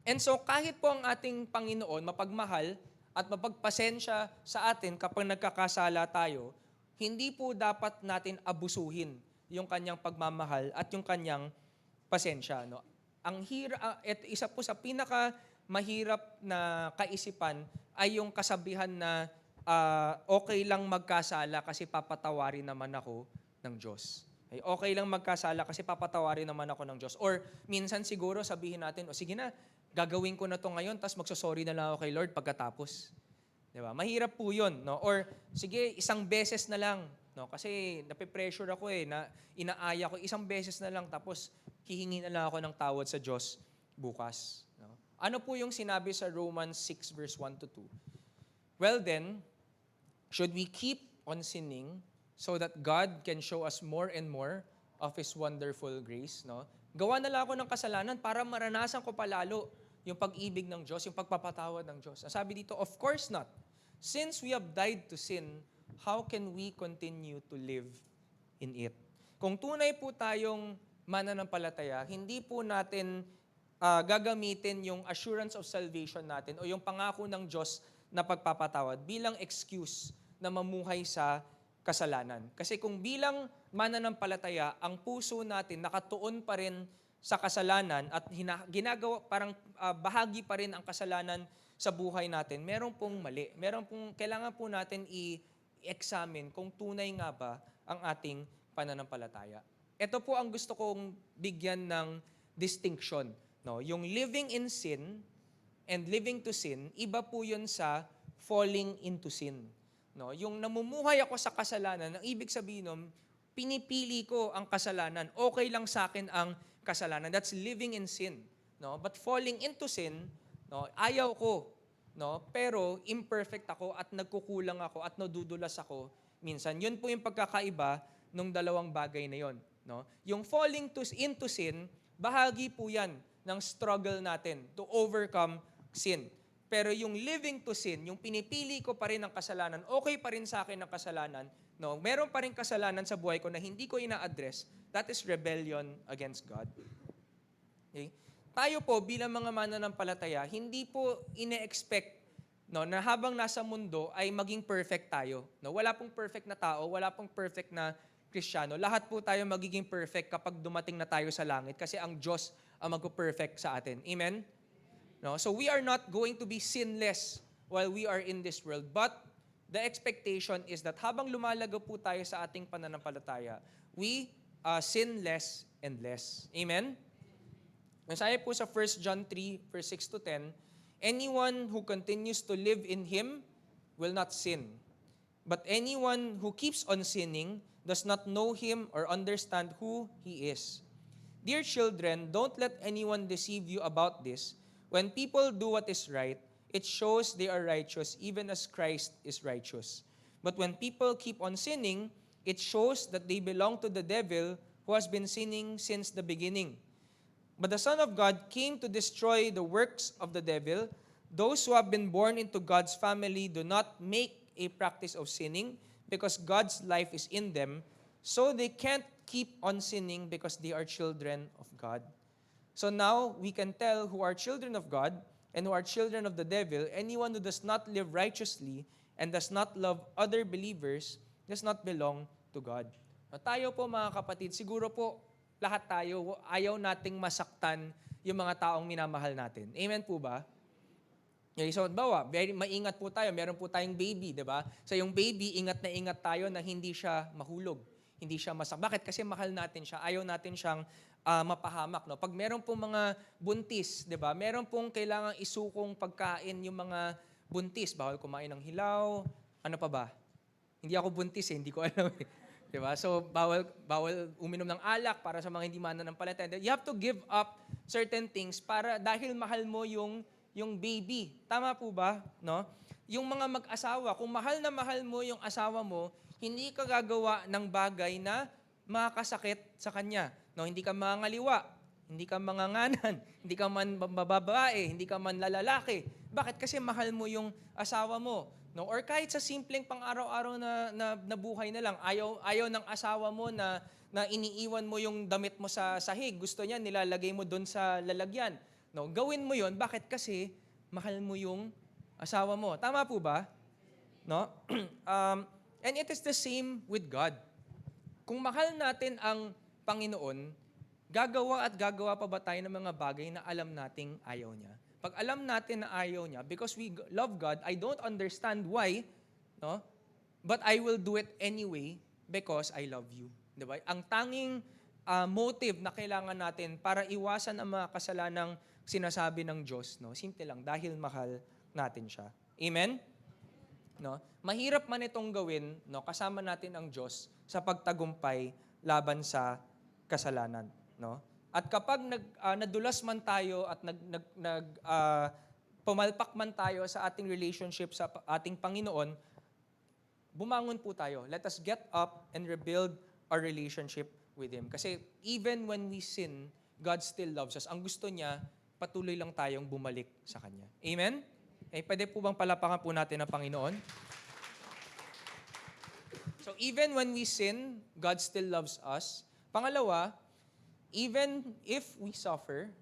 And so kahit po ang ating Panginoon mapagmahal at mapagpasensya sa atin kapag nagkakasala tayo, hindi po dapat natin abusuhin yung kanyang pagmamahal at yung kanyang pasensya. No? Isa po sa pinaka mahirap na kaisipan ay yung kasabihan na okay lang magkasala kasi papatawarin naman ako ng Diyos. Okay lang magkasala kasi papatawarin naman ako ng Diyos. Or minsan siguro sabihin natin, o sige na, gagawin ko na to ngayon, tapos magsosorry na lang ako kay Lord pagkatapos. Diba? Mahirap po yun. No? Or sige, isang beses na lang. No? Kasi nape-pressure ako na inaaya ko, isang beses na lang, tapos hihingi na lang ako ng tawad sa Diyos bukas. No? Ano po yung sinabi sa Romans 6 verse 1 to 2? Well then, should we keep on sinning so that God can show us more and more of His wonderful grace? No? Gawa na lang ako ng kasalanan para maranasan ko palalo yung pag-ibig ng Diyos, yung pagpapatawad ng Diyos. Sabi dito, of course not. Since we have died to sin, how can we continue to live in it? Kung tunay po tayong mananampalataya, hindi po natin gagamitin yung assurance of salvation natin o yung pangako ng Diyos na pagpapatawad bilang excuse na mamuhay sa kasalanan. Kasi kung bilang mananampalataya, ang puso natin nakatuon pa rin sa kasalanan at ginagawa parang bahagi pa rin ang kasalanan sa buhay natin, meron pong mali. Meron pong kailangan po natin i-examine kung tunay nga ba ang ating pananampalataya. Ito po ang gusto kong bigyan ng distinction. No, yung living in sin and living to sin, iba po yun sa falling into sin. No, yung namumuhay ako sa kasalanan, ang ibig sabihin nun, pinipili ko ang kasalanan. Okay lang sa akin ang kasalanan. That's living in sin. No, but falling into sin, no, ayaw ko. No, pero imperfect ako at nagkukulang ako at nadudulas ako minsan. Yun po yung pagkakaiba ng dalawang bagay na yon. No, yung falling into sin, bahagi po yan ng struggle natin to overcome sin. Pero yung living to sin, yung pinipili ko pa rin ang kasalanan, okay pa rin sa akin ang kasalanan, no? Meron pa rin kasalanan sa buhay ko na hindi ko ina-address, that is rebellion against God. Okay? Tayo po bilang mga mananampalataya, hindi po ine-expect, no, na habang nasa mundo ay maging perfect tayo. No? Wala pong perfect na tao, wala pong perfect na Kristiyano. Lahat po tayo magiging perfect kapag dumating na tayo sa langit kasi ang Diyos ang magpo-perfect sa atin. Amen? No? So we are not going to be sinless while we are in this world. But the expectation is that habang lumalago po tayo sa ating pananampalataya, we sin less and less. Amen? Masaya po sa 1 John 3, verse 6 to 10, anyone who continues to live in Him will not sin. But anyone who keeps on sinning does not know Him or understand who He is. Dear children, don't let anyone deceive you about this. When people do what is right, it shows they are righteous even as Christ is righteous. But when people keep on sinning, it shows that they belong to the devil who has been sinning since the beginning. But the Son of God came to destroy the works of the devil. Those who have been born into God's family do not make a practice of sinning because God's life is in them, so they can't keep on sinning because they are children of God. So now we can tell who are children of God and who are children of the devil. Anyone who does not live righteously and does not love other believers does not belong to God. Tayo po mga kapatid, siguro po lahat tayo ayaw nating masaktan yung mga taong minamahal natin. Amen po ba? Okay, so, bawa, maingat po tayo. Meron po tayong baby, di ba? So, yung baby, ingat na ingat tayo na hindi siya mahulog. Hindi siya Bakit? Kasi mahal natin siya. Ayaw natin siyang mapahamak. No? Pag meron pong mga buntis, di ba? Meron pong kailangang isukong pagkain yung mga buntis. Bawal kumain ng hilaw. Ano pa ba? Hindi ako buntis hindi ko alam eh. Di ba? So, bawal uminom ng alak para sa mga hindi mananampalataya. You have to give up certain things dahil mahal mo yung baby. Tama po ba? No? Yung mga mag-asawa, kung mahal na mahal mo yung asawa mo, hindi ka gagawa ng bagay na makakasakit sa kanya. No? Hindi ka mangaliwa, hindi ka manganganan, hindi ka man bababae, hindi ka man lalaki. Bakit? Kasi mahal mo yung asawa mo. No? Or kahit sa simpleng pang-araw-araw na buhay na lang, ayaw ng asawa mo na iniiwan mo yung damit mo sa sahig. Gusto niya, nilalagay mo doon sa lalagyan. No, gawin mo 'yon. Bakit? Kasi mahal mo yung asawa mo. Tama po ba? No? And it is the same with God. Kung mahal natin ang Panginoon, gagawa pa ba tayo ng mga bagay na alam nating ayaw niya? Pag alam natin na ayaw niya, because we love God, I don't understand why, no? But I will do it anyway because I love you. Diba? Ang tanging motive na kailangan natin para iwasan ang mga kasalanang sinasabi ng Diyos, no? Simple lang, dahil mahal natin siya. Amen? No? Mahirap man itong gawin, no? Kasama natin ang Diyos sa pagtagumpay laban sa kasalanan, no? At kapag nadulas man tayo at pumalpak man tayo sa ating relationship sa ating Panginoon, bumangon po tayo. Let us get up and rebuild our relationship with Him. Kasi even when we sin, God still loves us. Ang gusto niya, patuloy lang tayong bumalik sa Kanya. Amen? Pwede po bang palapakan po natin ang Panginoon? So even when we sin, God still loves us. Pangalawa, even if we suffer,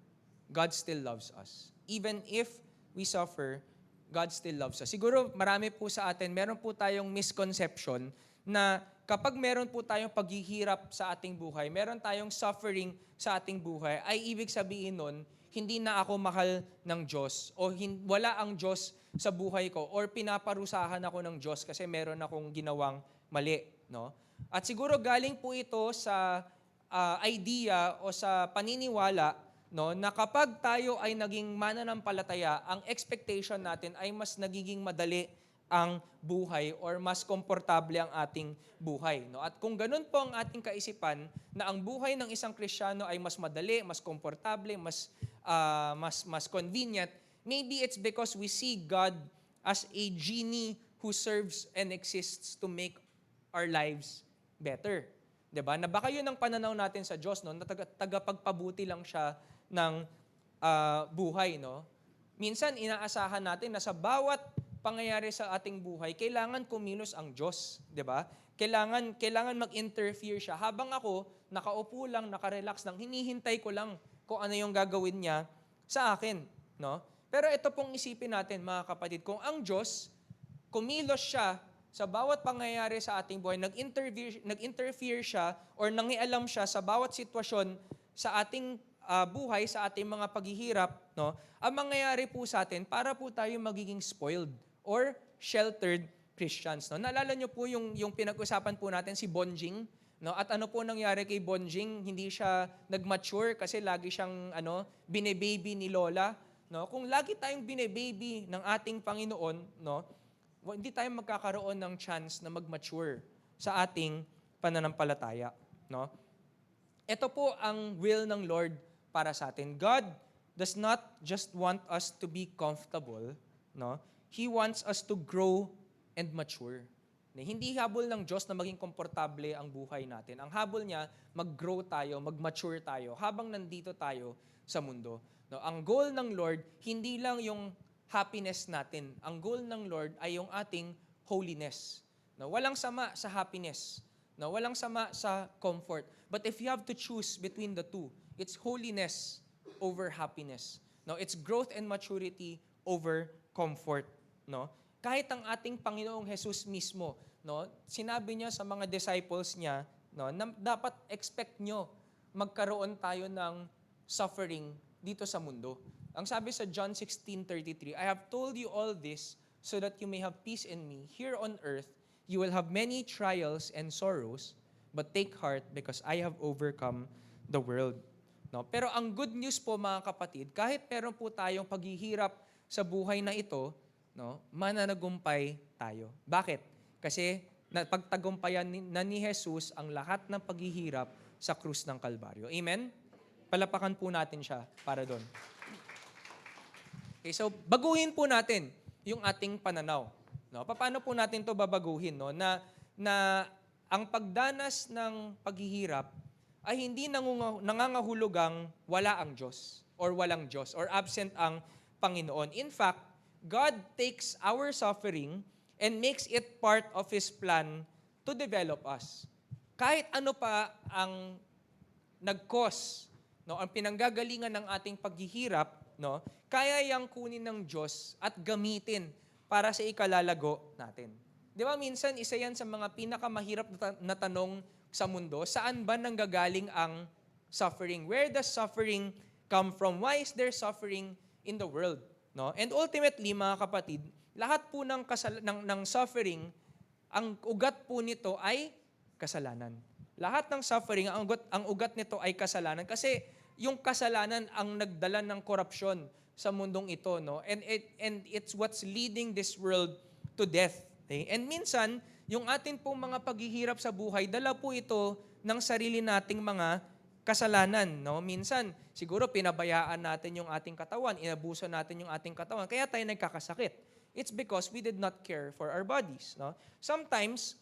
God still loves us. Even if we suffer, God still loves us. Siguro marami po sa atin, meron po tayong misconception na kapag meron po tayong paghihirap sa ating buhay, meron tayong suffering sa ating buhay, ay ibig sabihin nun, hindi na ako mahal ng Diyos o wala ang Diyos sa buhay ko or pinaparusahan ako ng Diyos kasi meron akong ginawang mali. No? At siguro galing po ito sa idea o sa paniniwala, no, na kapag tayo ay naging mananampalataya, ang expectation natin ay mas nagiging madali ang buhay or mas komportable ang ating buhay. No? At kung ganun po ang ating kaisipan, na ang buhay ng isang Kristiyano ay mas madali, mas komportable, mas convenient, maybe it's because we see God as a genie who serves and exists to make our lives better. Diba? Na baka yun ang pananaw natin sa Diyos, no? Na tagapagpabuti lang siya ng buhay. No? Minsan, inaasahan natin na sa bawat pangyayari sa ating buhay, kailangan kumilos ang Diyos. Diba? Kailangan mag-interfere siya. Habang ako, nakaupo lang, nakarelax lang, hinihintay ko lang kung ano yung gagawin niya sa akin. No? Pero ito pong isipin natin, mga kapatid, kung ang Diyos, kumilos siya sa bawat pangyayari sa ating buhay, nag-interfere siya or nangialam siya sa bawat sitwasyon sa ating buhay, sa ating mga paghihirap, no, ang mangyayari po sa atin, para po tayo magiging spoiled or sheltered Christians. No? Naalala nyo po yung pinag-usapan po natin, si Bonjing. No? At ano po nangyari kay Bonjing? Hindi siya nag-mature kasi lagi siyang bine-baby ni Lola. No? Kung lagi tayong bine-baby ng ating Panginoon, no, hindi tayo magkakaroon ng chance na mag-mature sa ating pananampalataya. No? Ito po ang will ng Lord para sa atin. God does not just want us to be comfortable, no? He wants us to grow and mature. Hindi habol ng Diyos na maging komportable ang buhay natin. Ang habol niya, mag-grow tayo, mag-mature tayo habang nandito tayo sa mundo. No, ang goal ng Lord, hindi lang yung happiness natin. Ang goal ng Lord ay yung ating holiness. No, walang sama sa happiness. No, walang sama sa comfort. But if you have to choose between the two, it's holiness over happiness. No, it's growth and maturity over comfort. No? Kahit ang ating Panginoong Jesus mismo, no, sinabi niya sa mga disciples niya, no, na dapat expect nyo magkaroon tayo ng suffering dito sa mundo. Ang sabi sa John 16:33, I have told you all this so that you may have peace in me. Here on earth, you will have many trials and sorrows, but take heart because I have overcome the world. No? Pero ang good news po mga kapatid, kahit meron po tayong paghihirap sa buhay na ito, no, mananagumpay tayo. Bakit? Kasi pagtagumpayan na ni Jesus ang lahat ng paghihirap sa krus ng Kalbaryo. Amen? Palapakan po natin siya para doon. Okay, so baguhin po natin yung ating pananaw. No? Paano po natin to babaguhin? No? Na ang pagdanas ng paghihirap ay hindi nangangahulugang wala ang Diyos or walang Diyos or absent ang Panginoon. In fact, God takes our suffering and makes it part of His plan to develop us. Kahit ano pa ang nag-cause, no, ang pinanggagalingan ng ating paghihirap, no, kaya yang kunin ng Diyos at gamitin para sa ikalalago natin. Di ba minsan, isa yan sa mga pinakamahirap na tanong sa mundo, saan ba nanggagaling ang suffering? Where does suffering come from? Why is there suffering in the world? No? And ultimately, mga kapatid, lahat po ng suffering, ang ugat po nito ay kasalanan. Lahat ng suffering, ang ugat nito ay kasalanan. Kasi yung kasalanan ang nagdala ng korupsyon sa mundong ito. No? And it's what's leading this world to death. Okay? And minsan, yung atin pong mga paghihirap sa buhay, dala po ito ng sarili nating mga kasalanan. No? Minsan, siguro pinabayaan natin yung ating katawan, inabuso natin yung ating katawan, kaya tayo nagkakasakit. It's because we did not care for our bodies. No? Sometimes,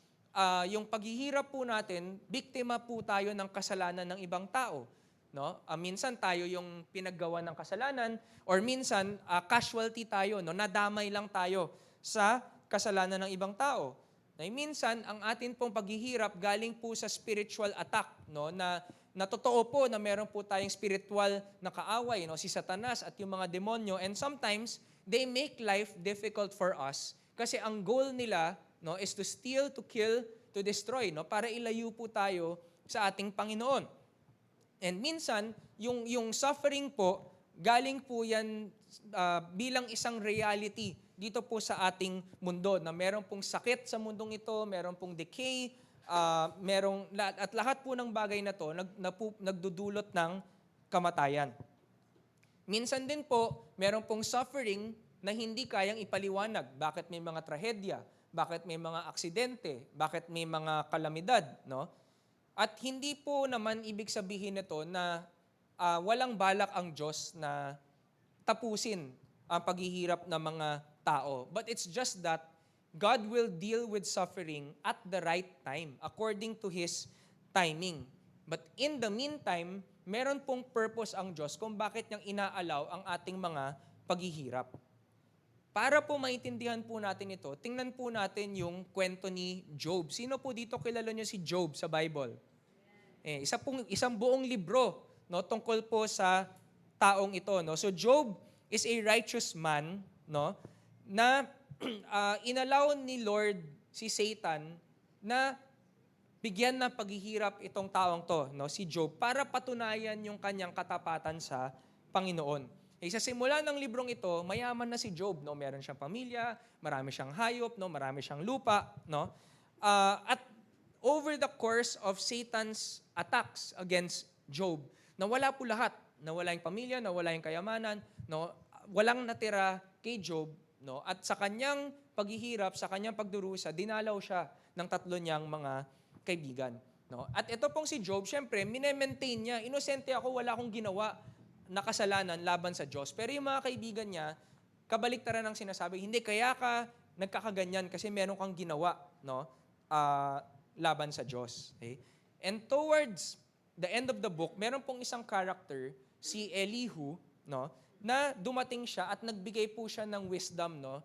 yung paghihirap po natin, biktima po tayo ng kasalanan ng ibang tao. No? Minsan tayo yung pinaggawa ng kasalanan, or minsan casualty tayo, no? Nadamay lang tayo sa kasalanan ng ibang tao. Minsan, ang atin pong paghihirap galing po sa spiritual attack, no? Na totoo po na meron po tayong spiritual na kaaway, no? Si Satanas at yung mga demonyo, and sometimes, they make life difficult for us kasi ang goal nila, no, is to steal, to kill, to destroy, no? Para ilayo po tayo sa ating Panginoon. And minsan, yung suffering po, galing po yan bilang isang reality dito po sa ating mundo, na meron pong sakit sa mundong ito, meron pong decay, at lahat po ng bagay na to nagdudulot ng kamatayan. Minsan din po, meron pong suffering na hindi kayang ipaliwanag. Bakit may mga trahedya? Bakit may mga aksidente? Bakit may mga kalamidad? No? At hindi po naman ibig sabihin nito na walang balak ang Diyos na tapusin ang paghihirap ng mga tao. But it's just that God will deal with suffering at the right time, according to His timing. But in the meantime, meron pong purpose ang Diyos kung bakit niyang inaalaw ang ating mga paghihirap. Para po maintindihan po natin ito, tingnan po natin yung kwento ni Job. Sino po dito kilala niyo si Job sa Bible? Isang buong libro, no, tungkol po sa taong ito. No? So Job is a righteous man, no, na inalaw ni Lord si Satan na bigyan ng paghihirap itong taong to, no, si Job, para patunayan yung kanyang katapatan sa Panginoon. Sa simula ng librong ito, mayaman na si Job, no? Meron siyang pamilya, marami siyang hayop, no? Marami siyang lupa, no? At over the course of Satan's attacks against Job, nawala po lahat. Nawala yung pamilya, nawala yung kayamanan, no? Walang natira kay Job, no? At sa kanyang paghihirap, sa kanyang pagdurusa, dinalaw siya ng 3 niyang mga kaibigan, no? At ito pong si Job, syempre, minemaintain niya, inosente ako, wala akong ginawa na kasalanan laban sa Diyos. Pero yung mga kaibigan niya, kabaliktaran ng sinasabi, hindi, kaya ka nagkakaganyan kasi meron kang ginawa, no? Laban sa Diyos. Okay? And towards the end of the book, meron pong isang character, si Elihu, no? Na dumating siya at nagbigay po siya ng wisdom, no?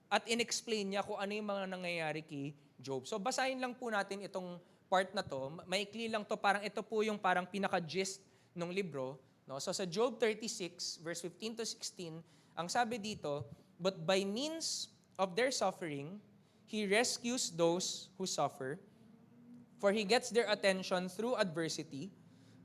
At inexplain niya kung ano yung mga nangyayari kay Job. So basahin lang po natin itong part na to. Maikli lang to, parang ito po yung parang pinaka-gist ng libro. No? So sa Job 36, verse 15 to 16, ang sabi dito, "But by means of their suffering, He rescues those who suffer, for He gets their attention through adversity.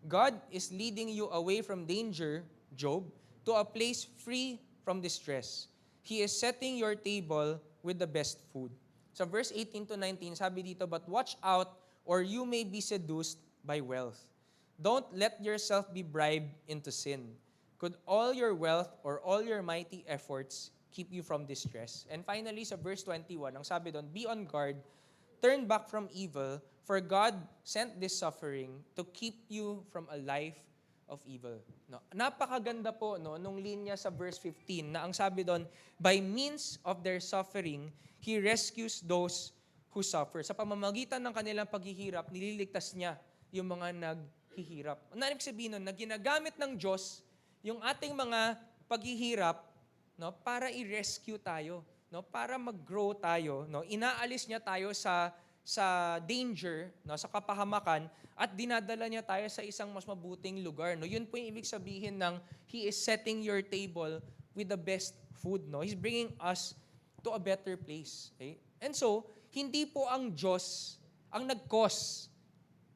God is leading you away from danger, Job, to a place free from distress. He is setting your table with the best food." So verse 18 to 19, sabi dito, "But watch out, or you may be seduced by wealth. Don't let yourself be bribed into sin. Could all your wealth or all your mighty efforts keep you from distress?" And finally, sa verse 21, ang sabi doon, "Be on guard, turn back from evil, for God sent this suffering to keep you from a life of evil." No, napakaganda po, no, nung linya sa verse 15 na ang sabi doon, "By means of their suffering, He rescues those who suffer." Sa pamamagitan ng kanilang paghihirap, nililigtas niya yung mga naghihirap. Ano ibig sabihin nun? Na ginagamit ng Diyos yung ating mga paghihirap, no, para i-rescue tayo, no, para mag-grow tayo, no. Inaalis niya tayo sa danger, no, sa kapahamakan, at dinadala niya tayo sa isang mas mabuting lugar, no. Yun po yung ibig sabihin ng He is setting your table with the best food, no. He's bringing us to a better place. Okay? And so, hindi po ang Diyos ang nag-cause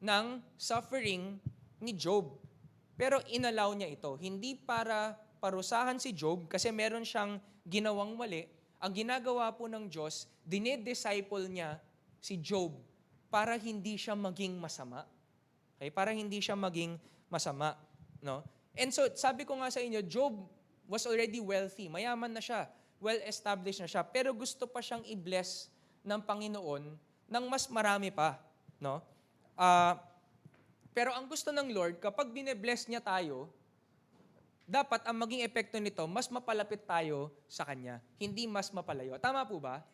ng suffering ni Job. Pero inalaw niya ito. Hindi para parusahan si Job kasi meron siyang ginawang mali. Ang ginagawa po ng Diyos, dinedisciple niya si Job para hindi siya maging masama. Okay? Para hindi siya maging masama. No? And so, sabi ko nga sa inyo, Job was already wealthy. Mayaman na siya. Well-established na siya. Pero gusto pa siyang i-bless ng Panginoon ng mas marami pa. No? Pero ang gusto ng Lord, kapag bine-bless niya tayo, dapat ang maging epekto nito, mas mapalapit tayo sa Kanya. Hindi mas mapalayo. Tama po ba?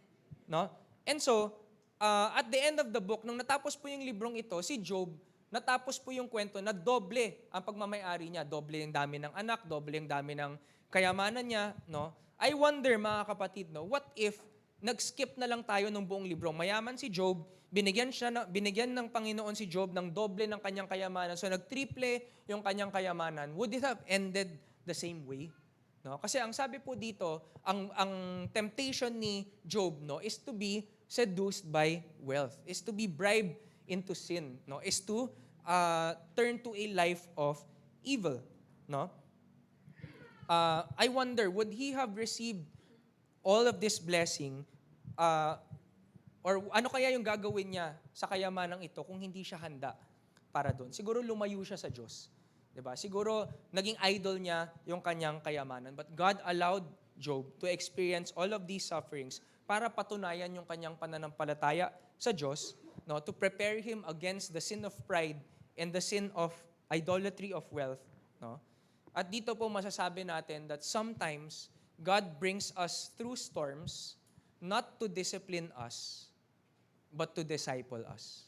No? And so, at the end of the book, nung natapos po yung librong ito, si Job, natapos po yung kwento na doble ang pagmamayari niya. Doble yung dami ng anak, doble yung dami ng kayamanan niya. No? I wonder, mga kapatid, no, what if nag-skip na lang tayo ng buong libro? Mayaman si Job, binigyan ng Panginoon si Job ng doble ng kanyang kayamanan. So nag-triple yung kanyang kayamanan. Would it have ended the same way? No? Kasi ang sabi po dito, ang temptation ni Job, no, is to be seduced by wealth, is to be bribed into sin, no, is to turn to a life of evil, no? I wonder, would he have received all of this blessing, or ano kaya yung gagawin niya sa kayamanang ito kung hindi siya handa para doon? Siguro lumayo siya sa Diyos. Diba? Siguro naging idol niya yung kanyang kayamanan. But God allowed Job to experience all of these sufferings para patunayan yung kanyang pananampalataya sa Diyos, no, to prepare him against the sin of pride and the sin of idolatry of wealth. No? At dito po masasabi natin that sometimes God brings us through storms not to discipline us, but to disciple us.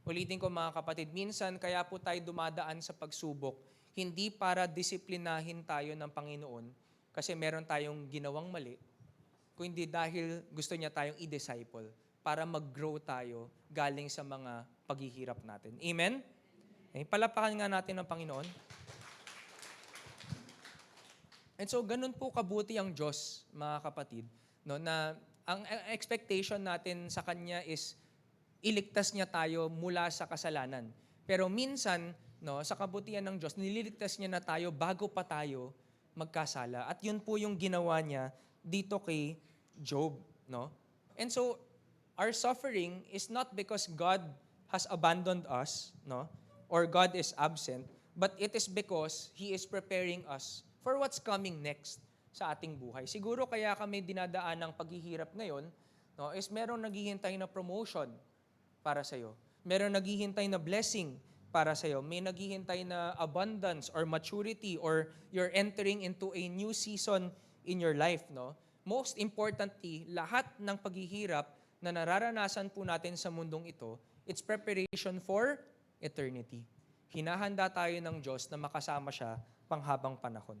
Ulitin ko mga kapatid, minsan kaya po tayo dumadaan sa pagsubok, hindi para disiplinahin tayo ng Panginoon kasi meron tayong ginawang mali, kundi dahil gusto niya tayong i-disciple para mag-grow tayo galing sa mga paghihirap natin. Amen? Palapakan nga natin ng Panginoon. And so, ganun po kabuti ang Diyos, mga kapatid, no, na ang expectation natin sa Kanya is iligtas niya tayo mula sa kasalanan. Pero minsan, no, sa kabutihan ng Diyos, nililigtas niya na tayo bago pa tayo magkasala. At yun po yung ginawa niya dito kay Job, no? And so, our suffering is not because God has abandoned us, no? Or God is absent, but it is because He is preparing us for what's coming next sa ating buhay. Siguro kaya kami dinadaan ng paghihirap ngayon, no, is merong naghihintay na promotion para sa'yo. Merong naghihintay na blessing para sa'yo. May naghihintay na abundance or maturity or you're entering into a new season in your life, no? Most importantly, lahat ng paghihirap na nararanasan po natin sa mundong ito, it's preparation for eternity. Hinahanda tayo ng Diyos na makasama siya panghabang panahon.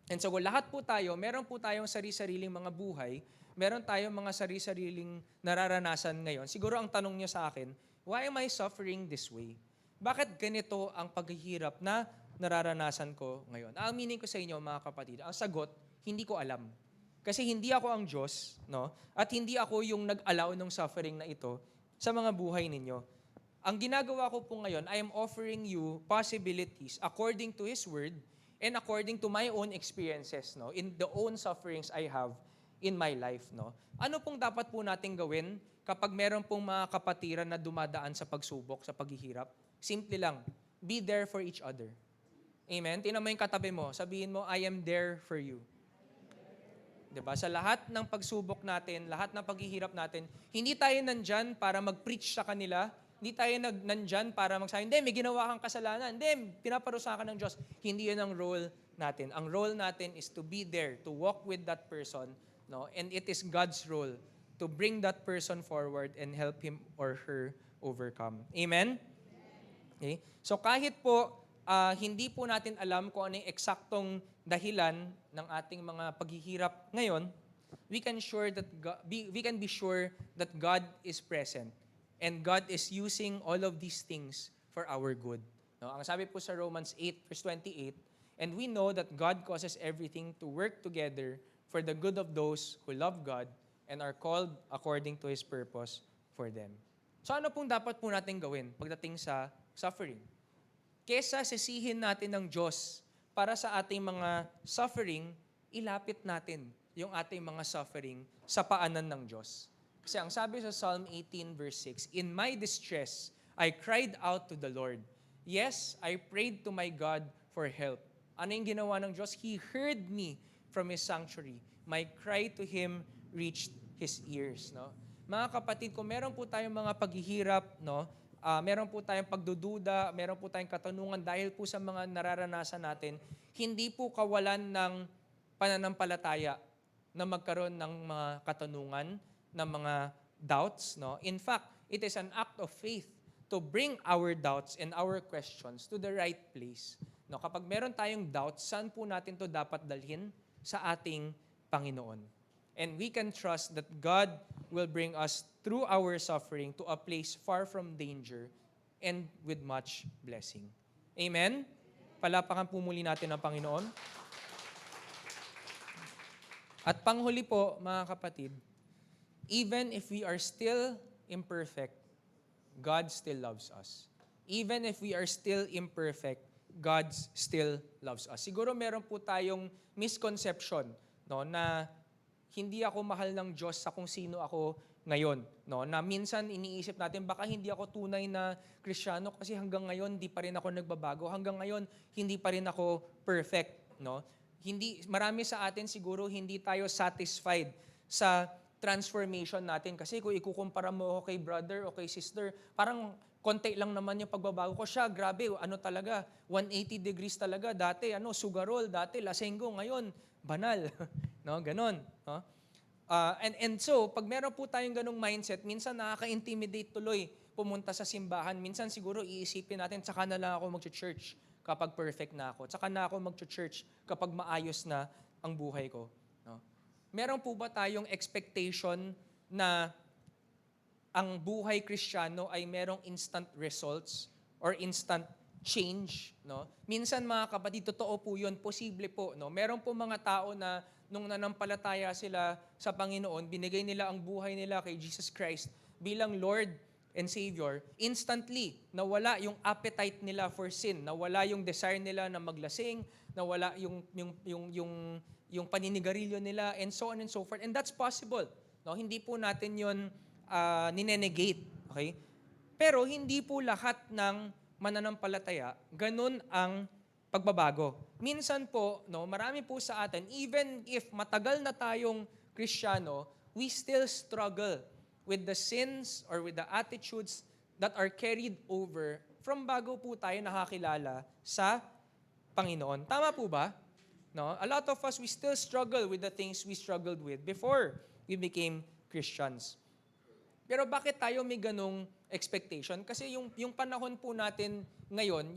And so lahat po tayo, meron po tayong sari-sariling mga buhay, meron tayong mga sari-sariling nararanasan ngayon. Siguro ang tanong niyo sa akin, why am I suffering this way? Bakit ganito ang paghihirap na nararanasan ko ngayon? Aaminin ko sa inyo mga kapatid, ang sagot, hindi ko alam. Kasi hindi ako ang Diyos, no? At hindi ako yung nag-allow ng suffering na ito sa mga buhay ninyo. Ang ginagawa ko po ngayon, I am offering you possibilities according to His Word and according to my own experiences, no? In the own sufferings I have in my life, no? Ano pong dapat po natin gawin kapag meron pong mga kapatiran na dumadaan sa pagsubok, sa paghihirap? Simple lang, be there for each other. Amen? Tingnan mo yung katabi mo, sabihin mo, I am there for you. Diba? Sa lahat ng pagsubok natin, lahat ng paghihirap natin, hindi tayo nandyan para mag-preach sa kanila, hindi tayo nandyan para magsabi, hindi, may ginawa kang kasalanan, hindi, pinaparusa ka ng Diyos. Hindi yun ang role natin. Ang role natin is to be there, to walk with that person, no? And it is God's role to bring that person forward and help him or her overcome. Amen? Okay? So kahit po, hindi po natin alam kung ano yung eksaktong dahilan ng ating mga paghihirap ngayon, we can be sure that God is present and God is using all of these things for our good. No, ang sabi po sa Romans 8 verse 28, and we know that God causes everything to work together for the good of those who love God and are called according to His purpose for them. So ano pong dapat po natin gawin pagdating sa suffering? Kesa sisihin natin ng Diyos para sa ating mga suffering, ilapit natin yung ating mga suffering sa paanan ng Diyos. Kasi ang sabi sa Psalm 18 verse 6, in my distress, I cried out to the Lord. Yes, I prayed to my God for help. Ano yung ginawa ng Diyos? He heard me from His sanctuary. My cry to Him reached His ears. No? Mga kapatid, kung meron po tayong mga paghihirap, no, meron po tayong pagdududa, meron po tayong katanungan dahil po sa mga nararanasan natin, hindi po kawalan ng pananampalataya na magkaroon ng mga katanungan, ng mga doubts. No? In fact, it is an act of faith to bring our doubts and our questions to the right place. No? Kapag meron tayong doubts, saan po natin to dapat dalhin? Sa ating Panginoon. And we can trust that God will bring us through our suffering to a place far from danger and with much blessing. Amen? Palapakan po muli natin ang Panginoon. At panghuli po, mga kapatid, even if we are still imperfect, God still loves us. Even if we are still imperfect, God still loves us. Siguro meron po tayong misconception, no, na hindi ako mahal ng Diyos sa kung sino ako ngayon. No? Na minsan iniisip natin, baka hindi ako tunay na Kristiyano kasi hanggang ngayon hindi pa rin ako nagbabago. Hanggang ngayon hindi pa rin ako perfect. No? Marami sa atin siguro hindi tayo satisfied sa transformation natin. Kasi kung ikukumpara mo ako kay brother o kay sister, parang konti lang naman yung pagbabago ko. Siya, grabe, ano talaga, 180 degrees talaga. Dati, sugarol, dati, lasenggo, ngayon, banal. No, ganon. No? And so, pag meron po tayong ganong mindset, minsan nakaka-intimidate tuloy pumunta sa simbahan. Minsan siguro iisipin natin, tsaka na lang ako mag-church kapag perfect na ako. Tsaka na ako mag-church kapag maayos na ang buhay ko. No? Meron po ba tayong expectation na ang buhay Kristiyano ay merong instant results or instant change? No? Minsan mga kapatid, totoo po yun, posible po. No? Meron po mga tao na nung nanampalataya sila sa Panginoon, binigay nila ang buhay nila kay Jesus Christ bilang Lord and Savior, instantly, nawala yung appetite nila for sin, nawala yung desire nila na maglasing, nawala yung paninigarilyo nila, and so on and so forth. And that's possible. No? Hindi po natin yun ninenegate. Okay? Pero hindi po lahat ng mananampalataya, ganun ang pagbabago. Minsan po, no, marami po sa atin, even if matagal na tayong Kristiyano, we still struggle with the sins or with the attitudes that are carried over from bago po tayo nakakilala sa Panginoon. Tama po ba? No? A lot of us, we still struggle with the things we struggled with before we became Christians. Pero bakit tayo may ganong expectation? Kasi yung panahon po natin ngayon,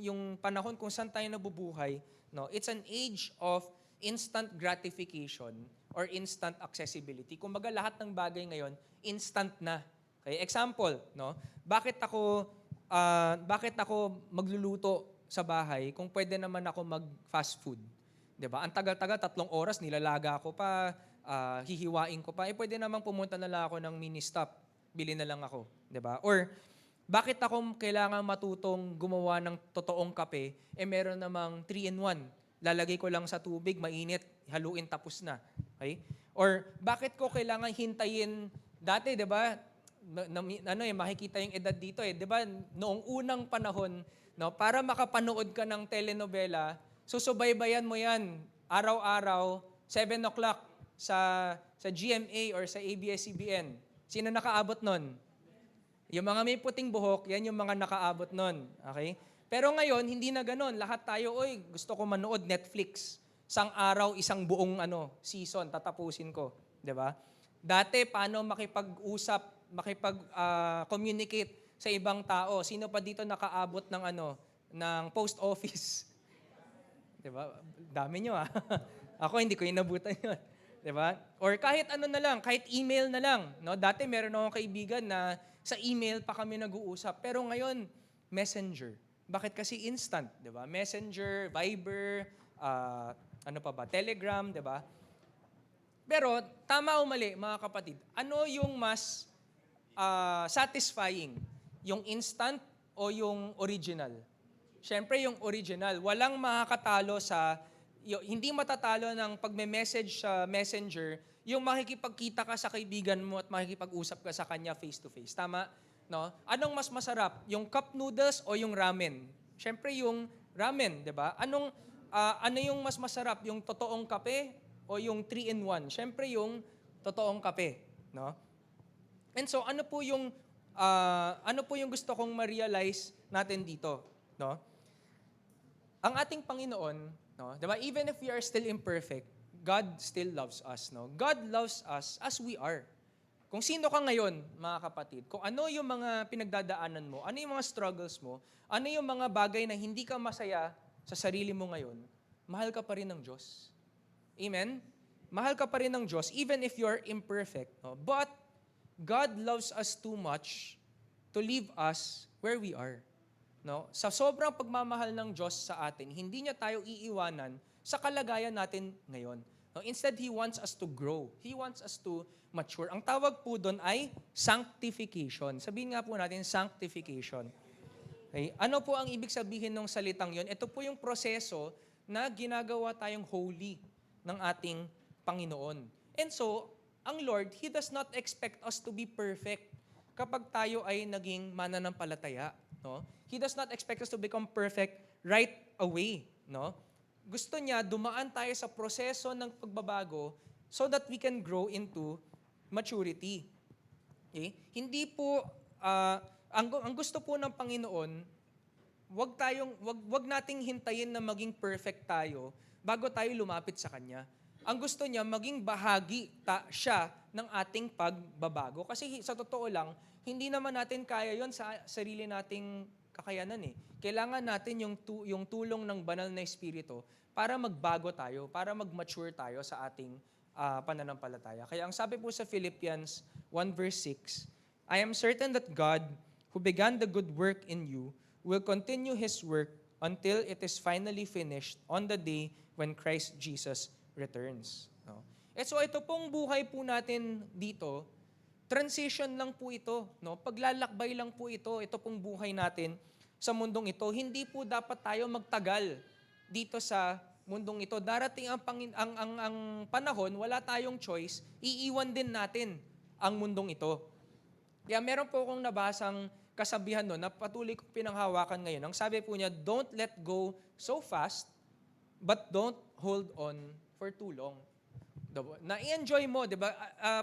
yung panahon kung saan tayo nabubuhay, no, it's an age of instant gratification or instant accessibility. Kumbaga lahat ng bagay ngayon, instant na. Okay? Example, no? Bakit ako magluluto sa bahay kung pwede naman ako mag-fast food? 'Di ba? Ang tagal-tagal, 3 oras, nilalaga ko pa, hihiwain ko pa. Pwede namang pumunta na lang ako ng mini stop. Bili na lang ako. 'Di ba? Or, bakit ako kailangan matutong gumawa ng totoong kape, meron namang 3-in-1. Lalagay ko lang sa tubig, mainit, haluin, tapos na. Okay? Or, bakit ko kailangan hintayin, dati, 'di ba? Makikita yung edad dito 'di ba? Noong unang panahon, no, para makapanood ka ng telenovela, susubaybayan mo 'yan araw-araw, 7 o'clock sa GMA or sa ABS-CBN. Sino nakaabot nun? Yung mga may puting buhok, yan yung mga nakaabot nun. Okay? Pero ngayon, hindi na ganun. Lahat tayo, gusto ko manood Netflix. Isang araw, isang buong season, tatapusin ko. 'Di ba? Dati, paano makipag-usap, makipag-communicate sa ibang tao? Sino pa dito nakaabot ng post office? 'Di ba? Dami nyo Ako, hindi ko inabutan yun. 'Di ba? Or kahit ano na lang, kahit email na lang. No? Dati meron akong kaibigan na sa email pa kami nag-uusap. Pero ngayon, Messenger. Bakit? Kasi instant, 'di ba? Messenger, Viber, Telegram, 'di ba? Pero tama o mali, mga kapatid, ano yung mas satisfying? Yung instant o yung original? Siyempre yung original. Walang makakatalo hindi matatalo ng pagme-message sa Messenger, yung makikipagkita ka sa kaibigan mo at makikipag-usap ka sa kanya face-to-face. Tama? No? Anong mas masarap? Yung cup noodles o yung ramen? Siyempre yung ramen, di ba? Ano yung mas masarap? Yung totoong kape o yung 3-in-1? Siyempre yung totoong kape. No? And so, ano po yung gusto kong ma-realize natin dito? No? Ang ating Panginoon, no, diba, even if we are still imperfect, God still loves us. No? God loves us as we are. Kung sino ka ngayon, mga kapatid, kung ano yung mga pinagdadaanan mo, ano yung mga struggles mo, ano yung mga bagay na hindi ka masaya sa sarili mo ngayon, mahal ka pa rin ng Diyos. Amen? Mahal ka pa rin ng Diyos, even if you are imperfect. No? But, God loves us too much to leave us where we are. No? Sa sobrang pagmamahal ng Diyos sa atin, hindi niya tayo iiwanan sa kalagayan natin ngayon. No? Instead, He wants us to grow. He wants us to mature. Ang tawag po doon ay sanctification. Sabihin nga po natin, sanctification. Okay? Ano po ang ibig sabihin ng salitang yon? Ito po yung proseso na ginagawa tayong holy ng ating Panginoon. And so, ang Lord, He does not expect us to be perfect kapag tayo ay naging mananampalataya. No? He does not expect us to become perfect right away. No? Gusto niya, dumaan tayo sa proseso ng pagbabago so that we can grow into maturity. Okay? Hindi po, ang gusto po ng Panginoon, wag nating hintayin na maging perfect tayo bago tayo lumapit sa Kanya. Ang gusto niya, maging bahagi siya ng ating pagbabago. Kasi sa totoo lang, hindi naman natin kaya yon sa sarili nating kakayanan eh. Kailangan natin yung tulong ng banal na Espiritu para magbago tayo, para mag-mature tayo sa ating pananampalataya. Kaya ang sabi po sa Philippians 1 verse 6, I am certain that God, who began the good work in you, will continue His work until it is finally finished on the day when Christ Jesus returns. No? So ito pong buhay po natin dito, transition lang po ito, no? Paglalakbay lang po ito pong buhay natin sa mundong ito. Hindi po dapat tayo magtagal dito sa mundong ito. Darating ang panahon, wala tayong choice, iiwan din natin ang mundong ito. Kaya meron po akong nabasang kasabihan na patuloy kong pinanghawakan ngayon. Ang sabi po niya, don't let go so fast, but don't hold on for too long. Na-enjoy mo, di ba?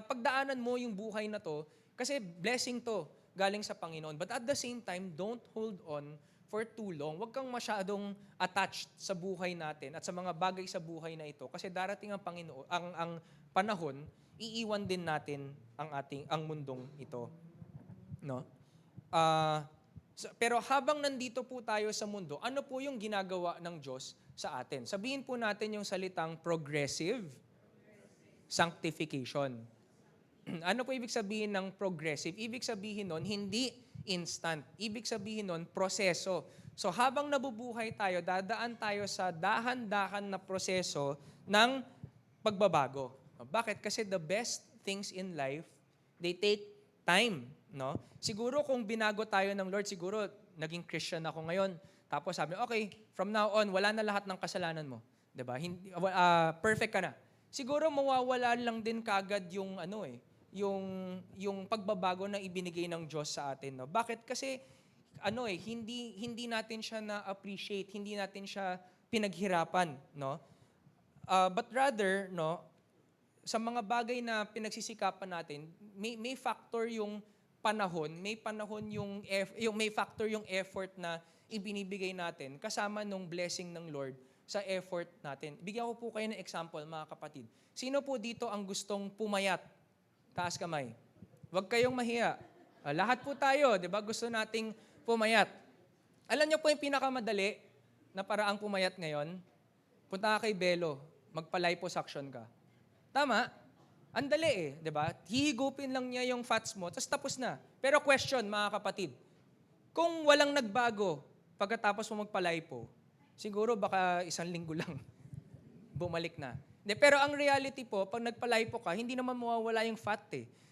Pagdaanan mo yung buhay na to, kasi blessing to galing sa Panginoon. But at the same time, don't hold on for too long. Huwag kang masyadong attached sa buhay natin at sa mga bagay sa buhay na ito. Kasi darating ang Panginoon, ang panahon, iiwan din natin ang mundong ito. No? Pero habang nandito po tayo sa mundo, ano po yung ginagawa ng Diyos sa atin? Sabihin po natin yung salitang progressive sanctification. Ano po ibig sabihin ng progressive? Ibig sabihin nun, hindi instant. Ibig sabihin nun, proseso. So habang nabubuhay tayo, dadaan tayo sa dahan-dahan na proseso ng pagbabago. Bakit? Kasi the best things in life, they take time. No? Siguro kung binago tayo ng Lord, siguro naging Christian ako ngayon. Tapos sabi, okay, from now on, wala na lahat ng kasalanan mo. Diba? Perfect ka na. Siguro mawawala lang din kagad yung yung pagbabago na ibinigay ng Diyos sa atin, no. Bakit? Kasi hindi natin siya na-appreciate, hindi natin siya pinaghirapan, no. But rather, no, sa mga bagay na pinagsisikapan natin, may factor yung panahon, may factor yung effort na ibinibigay natin kasama nung blessing ng Lord sa effort natin. Bigyan ko po kayo ng example, mga kapatid. Sino po dito ang gustong pumayat? Taas kamay. Huwag kayong mahiya. Lahat po tayo, di ba? Gusto nating pumayat. Alam niyo po yung pinakamadali na paraang pumayat ngayon? Punta ka kay Belo, magpa-liposuction ka. Tama? Ang dali di ba? Hihigupin lang niya yung fats mo, tapos tapos na. Pero question, mga kapatid, kung walang nagbago pagkatapos mo magpa-lipo, siguro baka 1 linggo lang, bumalik na. Pero ang reality po, pag nagpa-lipo ka, hindi naman mawawala yung fat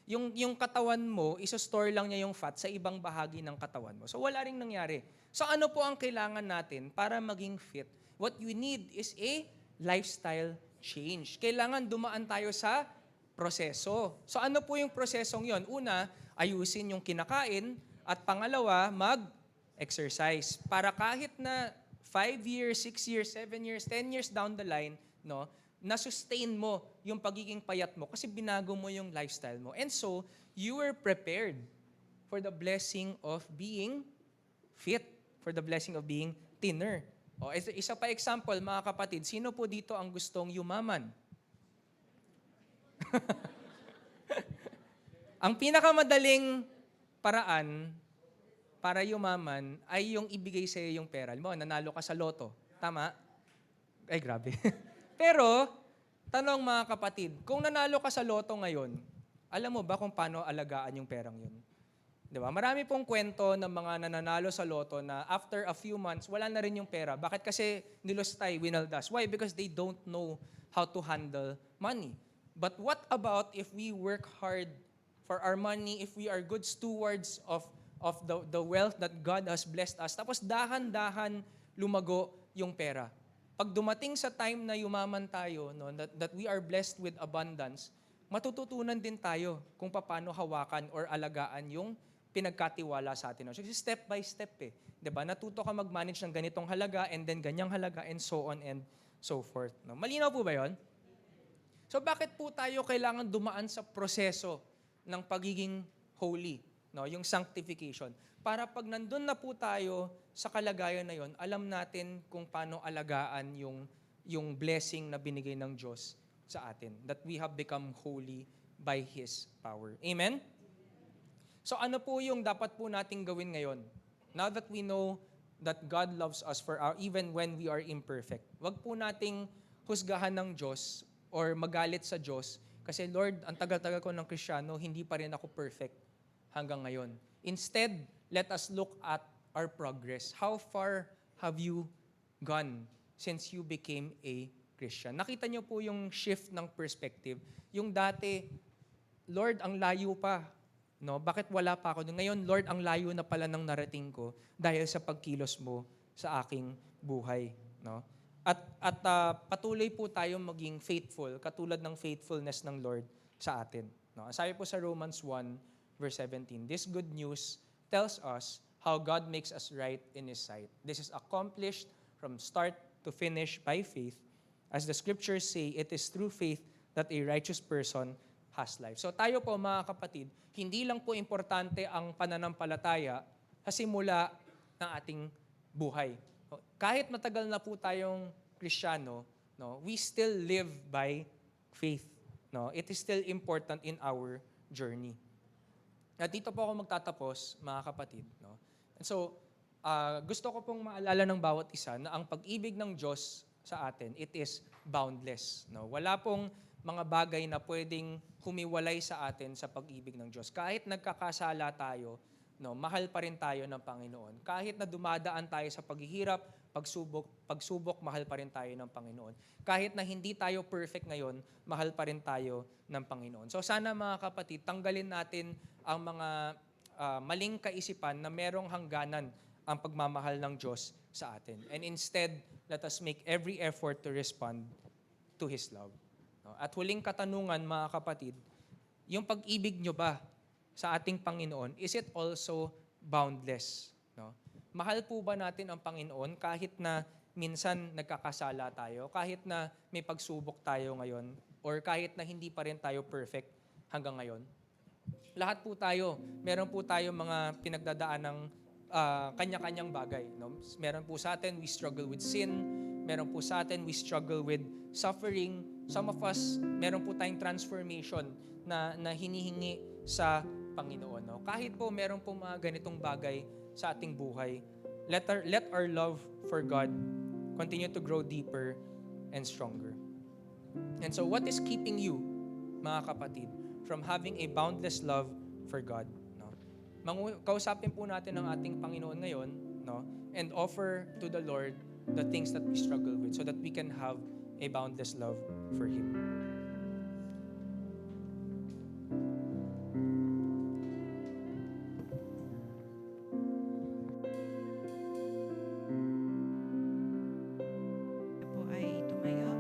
Yung katawan mo, isa-store lang niya yung fat sa ibang bahagi ng katawan mo. So wala ring nangyari. So ano po ang kailangan natin para maging fit? What you need is a lifestyle change. Kailangan dumaan tayo sa proseso. So ano po yung prosesong yon? Una, ayusin yung kinakain. At pangalawa, mag-exercise. Para kahit na 5 years, 6 years, 7 years, 10 years down the line, no, na-sustain mo yung pagiging payat mo kasi binago mo yung lifestyle mo. And so, you were prepared for the blessing of being fit, for the blessing of being thinner. O, isa pa example, mga kapatid, sino po dito ang gustong yumaman? Ang pinakamadaling paraan para yumaman ay yung ibigay sa iyo yung pera. Mo, nanalo ka sa loto. Tama? Ay, grabe. Pero, tanong mga kapatid, kung nanalo ka sa loto ngayon, alam mo ba kung paano alagaan yung perang yun? Diba? Marami pong kwento ng mga nananalo sa loto na after a few months, wala na rin yung pera. Bakit? Kasi nilustay, winaldas. Why? Because they don't know how to handle money. But what about if we work hard for our money, if we are good stewards of the wealth that God has blessed us, tapos dahan-dahan lumago yung pera. Pag dumating sa time na yumaman tayo, no, that we are blessed with abundance, matututunan din tayo kung paano hawakan or alagaan yung pinagkatiwala sa atin. Kasi step by step Diba? Natuto ka mag-manage ng ganitong halaga and then ganyang halaga and so on and so forth. No? Malinaw po ba yon? So bakit po tayo kailangan dumaan sa proseso ng pagiging holy? No? Yung sanctification. Para pag nandun na po tayo sa kalagayan na yon, alam natin kung paano alagaan yung blessing na binigay ng Diyos sa atin. That we have become holy by His power. Amen? So ano po yung dapat po nating gawin ngayon? Now that we know that God loves us even when we are imperfect. Wag po nating husgahan ng Diyos or magalit sa Diyos kasi Lord, ang tagal-tagal ko ng Kristiyano, hindi pa rin ako perfect hanggang ngayon. Instead, let us look at our progress. How far have you gone since you became a Christian? Nakita niyo po yung shift ng perspective. Yung dati, Lord, ang layo pa. No? Bakit wala pa ako? Ngayon, Lord, ang layo na pala ng narating ko dahil sa pagkilos mo sa aking buhay. No? At patuloy po tayong maging faithful, katulad ng faithfulness ng Lord sa atin. No? Sabi po sa Romans 1, verse 17, this good news tells us how God makes us right in His sight. This is accomplished from start to finish by faith. As the scriptures say, it is through faith that a righteous person has life. So tayo po mga kapatid, hindi lang po importante ang pananampalataya sa simula ng ating buhay. Kahit matagal na po tayong Kristiyano, no, we still live by faith. No? It is still important in our journey. At dito po ako magtatapos, mga kapatid. No? And so, gusto ko pong maalala ng bawat isa na ang pag-ibig ng Diyos sa atin, it is boundless. No? Wala pong mga bagay na pwedeng humiwalay sa atin sa pag-ibig ng Diyos. Kahit nagkakasala tayo, no, mahal pa rin tayo ng Panginoon. Kahit na dumadaan tayo sa paghihirap, pagsubok, mahal pa rin tayo ng Panginoon. Kahit na hindi tayo perfect ngayon, mahal pa rin tayo ng Panginoon. So sana mga kapatid, tanggalin natin ang mga maling kaisipan na merong hangganan ang pagmamahal ng Diyos sa atin. And instead, let us make every effort to respond to His love. No? At huling katanungan, mga kapatid, yung pag-ibig nyo ba sa ating Panginoon, is it also boundless? No? Mahal po ba natin ang Panginoon kahit na minsan nagkakasala tayo, kahit na may pagsubok tayo ngayon, or kahit na hindi pa rin tayo perfect hanggang ngayon? Lahat po tayo, meron po tayo mga pinagdadaan ng kanya-kanyang bagay. No? Meron po sa atin, we struggle with sin. Meron po sa atin, we struggle with suffering. Some of us, meron po tayong transformation na hinihingi sa Panginoon. No? Kahit po meron po mga ganitong bagay sa ating buhay, let our love for God continue to grow deeper and stronger. And so what is keeping you, mga kapatid, from having a boundless love for God? No? Kausapin po natin ang ating Panginoon ngayon, no? And offer to the Lord the things that we struggle with so that we can have a boundless love for Him. Po ay tumayo.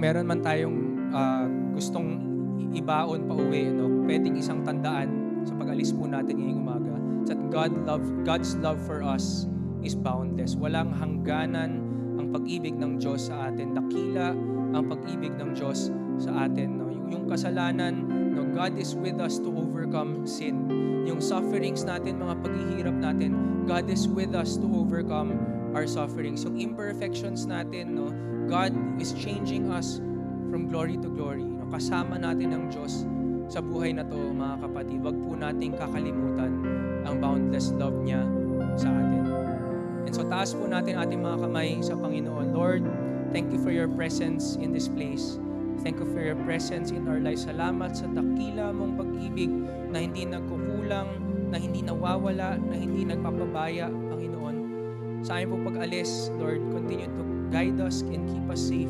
meron man tayong gustong ibaon pa uwi, no, pwedeng isang tandaan sa pag-alis po natin ngayong umaga, that God's love for us is boundless. Walang hangganan ang pag-ibig ng Diyos sa atin. Dakila ang pag-ibig ng Diyos sa atin. No? Yung kasalanan, no, God is with us to overcome sin. Yung sufferings natin, mga paghihirap natin, God is with us to overcome our sufferings. Yung imperfections natin, no, God is changing us from glory to glory. No? Kasama natin ang Diyos sa buhay na to, mga kapatid. Wag po nating kakalimutan ang boundless love niya sa atin. And so taas po natin ating mga kamay sa Panginoon. Lord, thank you for your presence in this place. Thank you for your presence in our lives. Salamat sa dakila mong pag-ibig na hindi nagkukulang, na hindi nawawala, na hindi nagpapabaya, Panginoon. Sa aming po pag-alis, Lord, continue to guide us and keep us safe.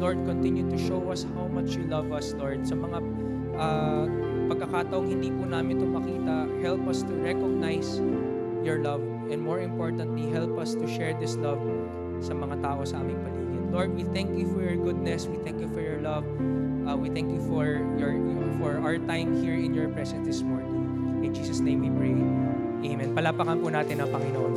Lord, continue to show us how much you love us, Lord. Sa mga pagkakataong hindi po namin ito makita, help us to recognize your love. And more importantly, help us to share this love sa mga tao sa aming paligid. Lord, we thank you for your goodness. We thank you for your love. We thank you for our time here in your presence this morning. In Jesus' name we pray. Amen. Palapakan po natin ang Panginoon.